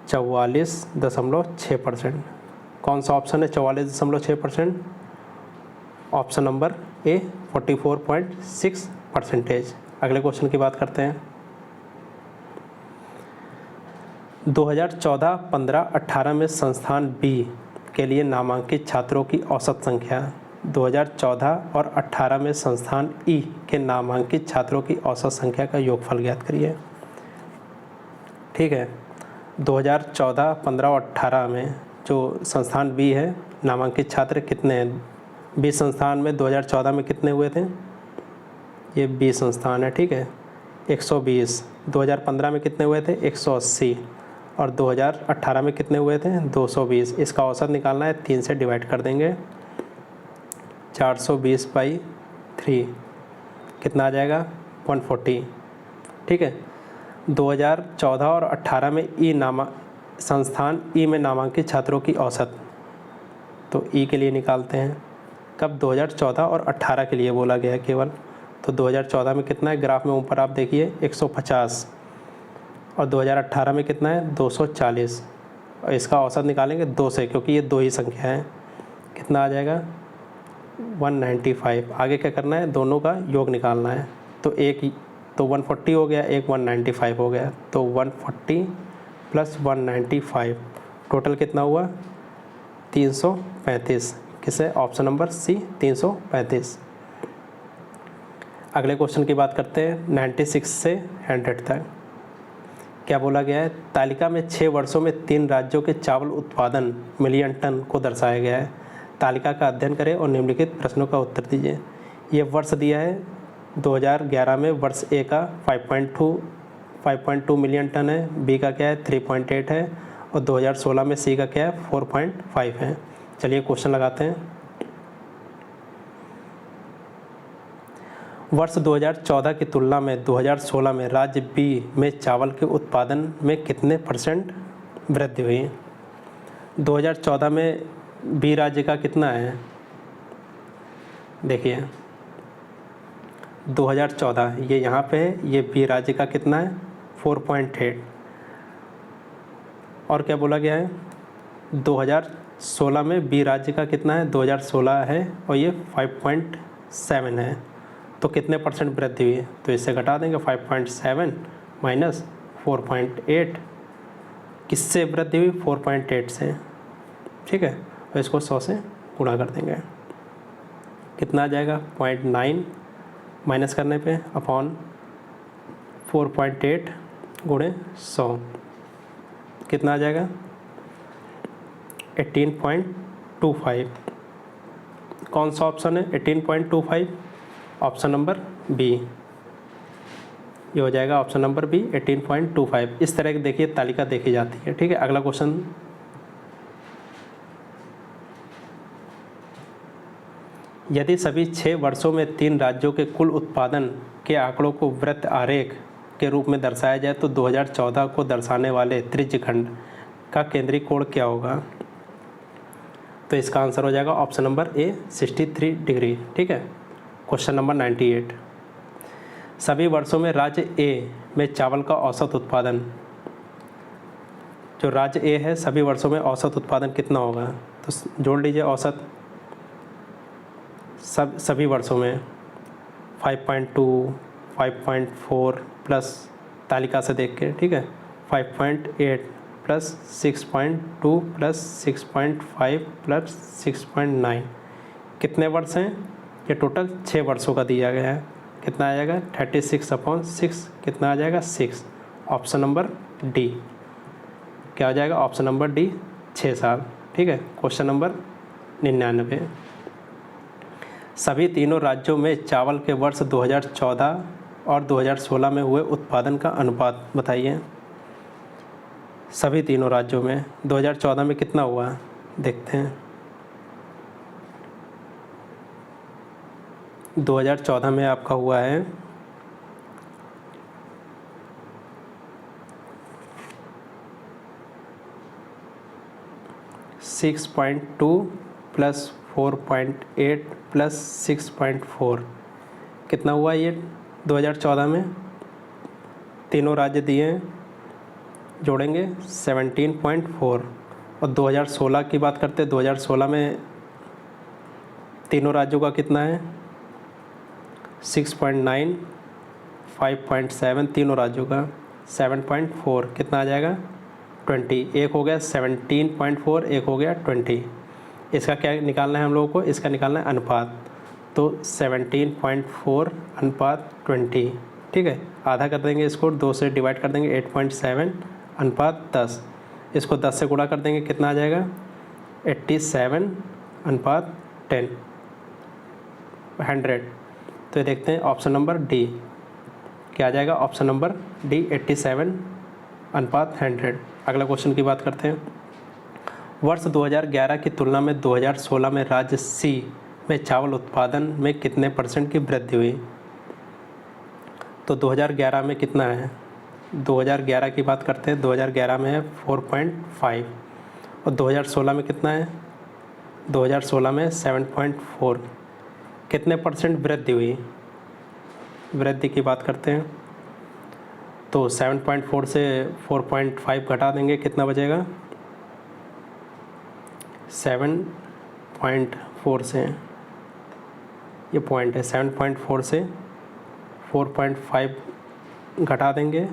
44.6%। कौन सा ऑप्शन है 44.6%? ऑप्शन नंबर ए, 44.6%। अगले क्वेश्चन की बात करते हैं। 2014, 15, 18 में संस्थान बी के लिए नामांकित छात्रों की औसत संख्या। 2014 और 18 में संस्थान ई के नामांकित छात्रों की औसत संख्या का योगफल ज्ञात करिए। ठीक है, 2014, 15 और 18 में जो संस्थान बी है, नामांकित छात्र कितने हैं? बी संस्थान में 2014 में कितने हुए थे? ये बी संस्थान है। ठीक है, 120। 2015 में कितने हुए थे? 180। और 2018 में कितने हुए थे? 220। इसका औसत निकालना है, 3 से डिवाइड कर देंगे, 420/3 कितना आ जाएगा? 140। ठीक है, 2014 और 18 में संस्थान ई में नामांकित छात्रों की औसत, तो ई के लिए निकालते हैं। कब? 2014 और 18 के लिए बोला गया है केवल। तो 2014 में कितना है? ग्राफ में ऊपर आप देखिए 150, और 2018 में कितना है? 240। और इसका औसत निकालेंगे 2 से, क्योंकि ये 2 ही संख्या है। कितना आ जाएगा? 195। आगे क्या करना है? दोनों का योग निकालना है। तो एक तो 140 हो गया, एक 195 हो गया, तो 140 प्लस 195 टोटल कितना हुआ? 335। किसे? Option number C 335। अगले क्वेश्चन की बात करते हैं 96 से 100 तक। क्या बोला गया है? तालिका में 6 वर्षों में 3 राज्यों के चावल उत्पादन मिलियन टन को दर्शाया गया है। तालिका का अध्ययन करें और निम्नलिखित प्रश्नों का उत्तर दीजिए। ये वर्ष दिया है 2011 में वर्ष ए का 5.2 मिलियन टन है, बी का क्या है 3.8 है, और 2016 में सी का क्या है 4.5 है। चलिए क्वेश्चन लगाते हैं। वर्ष 2014 की तुलना में 2016 में राज्य बी में चावल के उत्पादन में कितने % वृद्धि हुई? 2014 में बी राज्य का कितना है? देखिए 2014 ये यहाँ पे है, ये बी राज्य का कितना है 4.8। और क्या बोला गया है 2016 में बी राज्य का कितना है 2016 है और ये 5.7 है, तो कितने % वृद्धि हुई है? तो इससे घटा देंगे 5.7 माइनस 4.8, किससे वृद्धि हुई 4.8 से, ठीक है। तो इसको 100 से गुणा कर देंगे, कितना आ जाएगा 0.9 माइनस करने पे अपॉन 4.8 गुणे 100, कितना आ जाएगा 18.25। कौन सा ऑप्शन है 18.25? ऑप्शन नंबर बी, ये हो जाएगा ऑप्शन नंबर बी 18.25। इस तरह की देखिए तालिका देखी जाती है, ठीक है। अगला क्वेश्चन, यदि सभी 6 वर्षों में 3 राज्यों के कुल उत्पादन के आंकड़ों को वृत्त आरेख के रूप में दर्शाया जाए तो 2014 को दर्शाने वाले त्रिज्यखंड का केंद्रीय कोण क्या होगा? तो इसका आंसर हो जाएगा ऑप्शन नंबर ए 63 डिग्री, ठीक है। क्वेश्चन नंबर 98, सभी वर्षों में राज्य ए में चावल का औसत उत्पादन, जो राज्य ए है सभी वर्षों में औसत उत्पादन कितना होगा? तो जोड़ लीजिए औसत सभी वर्षों में 5.2, 5.4 प्लस तालिका से देख के, ठीक है 5.8 प्लस 6.2 प्लस 6.5 प्लस 6.9, कितने वर्ष हैं? ये टोटल 6 वर्षों का दिया गया है, कितना आ जाएगा 36/6, कितना आ जाएगा 6। ऑप्शन नंबर डी, क्या हो जाएगा ऑप्शन नंबर डी 6 साल, ठीक है। क्वेश्चन नंबर 99, सभी तीनों राज्यों में चावल के वर्ष 2014 और 2016 में हुए उत्पादन का अनुपात बताइए। सभी तीनों राज्यों में 2014 में कितना हुआ देखते हैं। 2014 में आपका हुआ है 6.2 प्लस 4.8 प्लस 6.4, कितना हुआ ये 2014 में? तीनों राज्य दिए हैं, जोड़ेंगे 17.4। और 2016 की बात करते हैं, 2016 में तीनों राज्यों का कितना है 6.9, 5.7, तीनों राज्यों का 7.4, कितना आ जाएगा 20। एक हो गया 17.4, एक हो गया 20। इसका क्या निकालना है हम लोगों को? इसका निकालना है अनुपात, तो 17.4 अनुपात 20, ठीक है। आधा कर देंगे इसको, 2 से डिवाइड कर देंगे 8.7 अनुपात 10, इसको 10 से गुणा कर देंगे, कितना आ जाएगा 87 अनुपात 10, 100। तो ये देखते हैं ऑप्शन नंबर डी, क्या आ जाएगा ऑप्शन नंबर डी 87 अनुपात 100। अगला क्वेश्चन की बात करते हैं, वर्ष 2011 की तुलना में 2016 में राज्य सी में चावल उत्पादन में कितने % की वृद्धि हुई? तो 2011 में कितना है, 2011 की बात करते हैं, 2011 में है 4.5 और 2016 में कितना है 2016 में 7.4, कितने % वृद्धि हुई? वृद्धि की बात करते हैं तो 7.4 से 4.5 घटा देंगे, कितना बचेगा 7.4 से, ये पॉइंट है 7.4 से 4.5 घटा देंगे,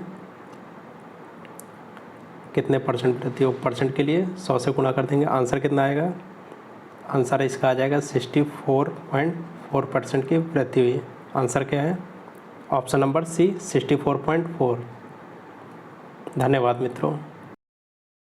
कितने % वृद्धि हो? % के लिए 100 से गुणा कर देंगे, आंसर कितना आएगा? आंसर इसका आ जाएगा 64.4% की वृद्धि हुई। आंसर क्या है? Option number C 64.4। धन्यवाद मित्रों।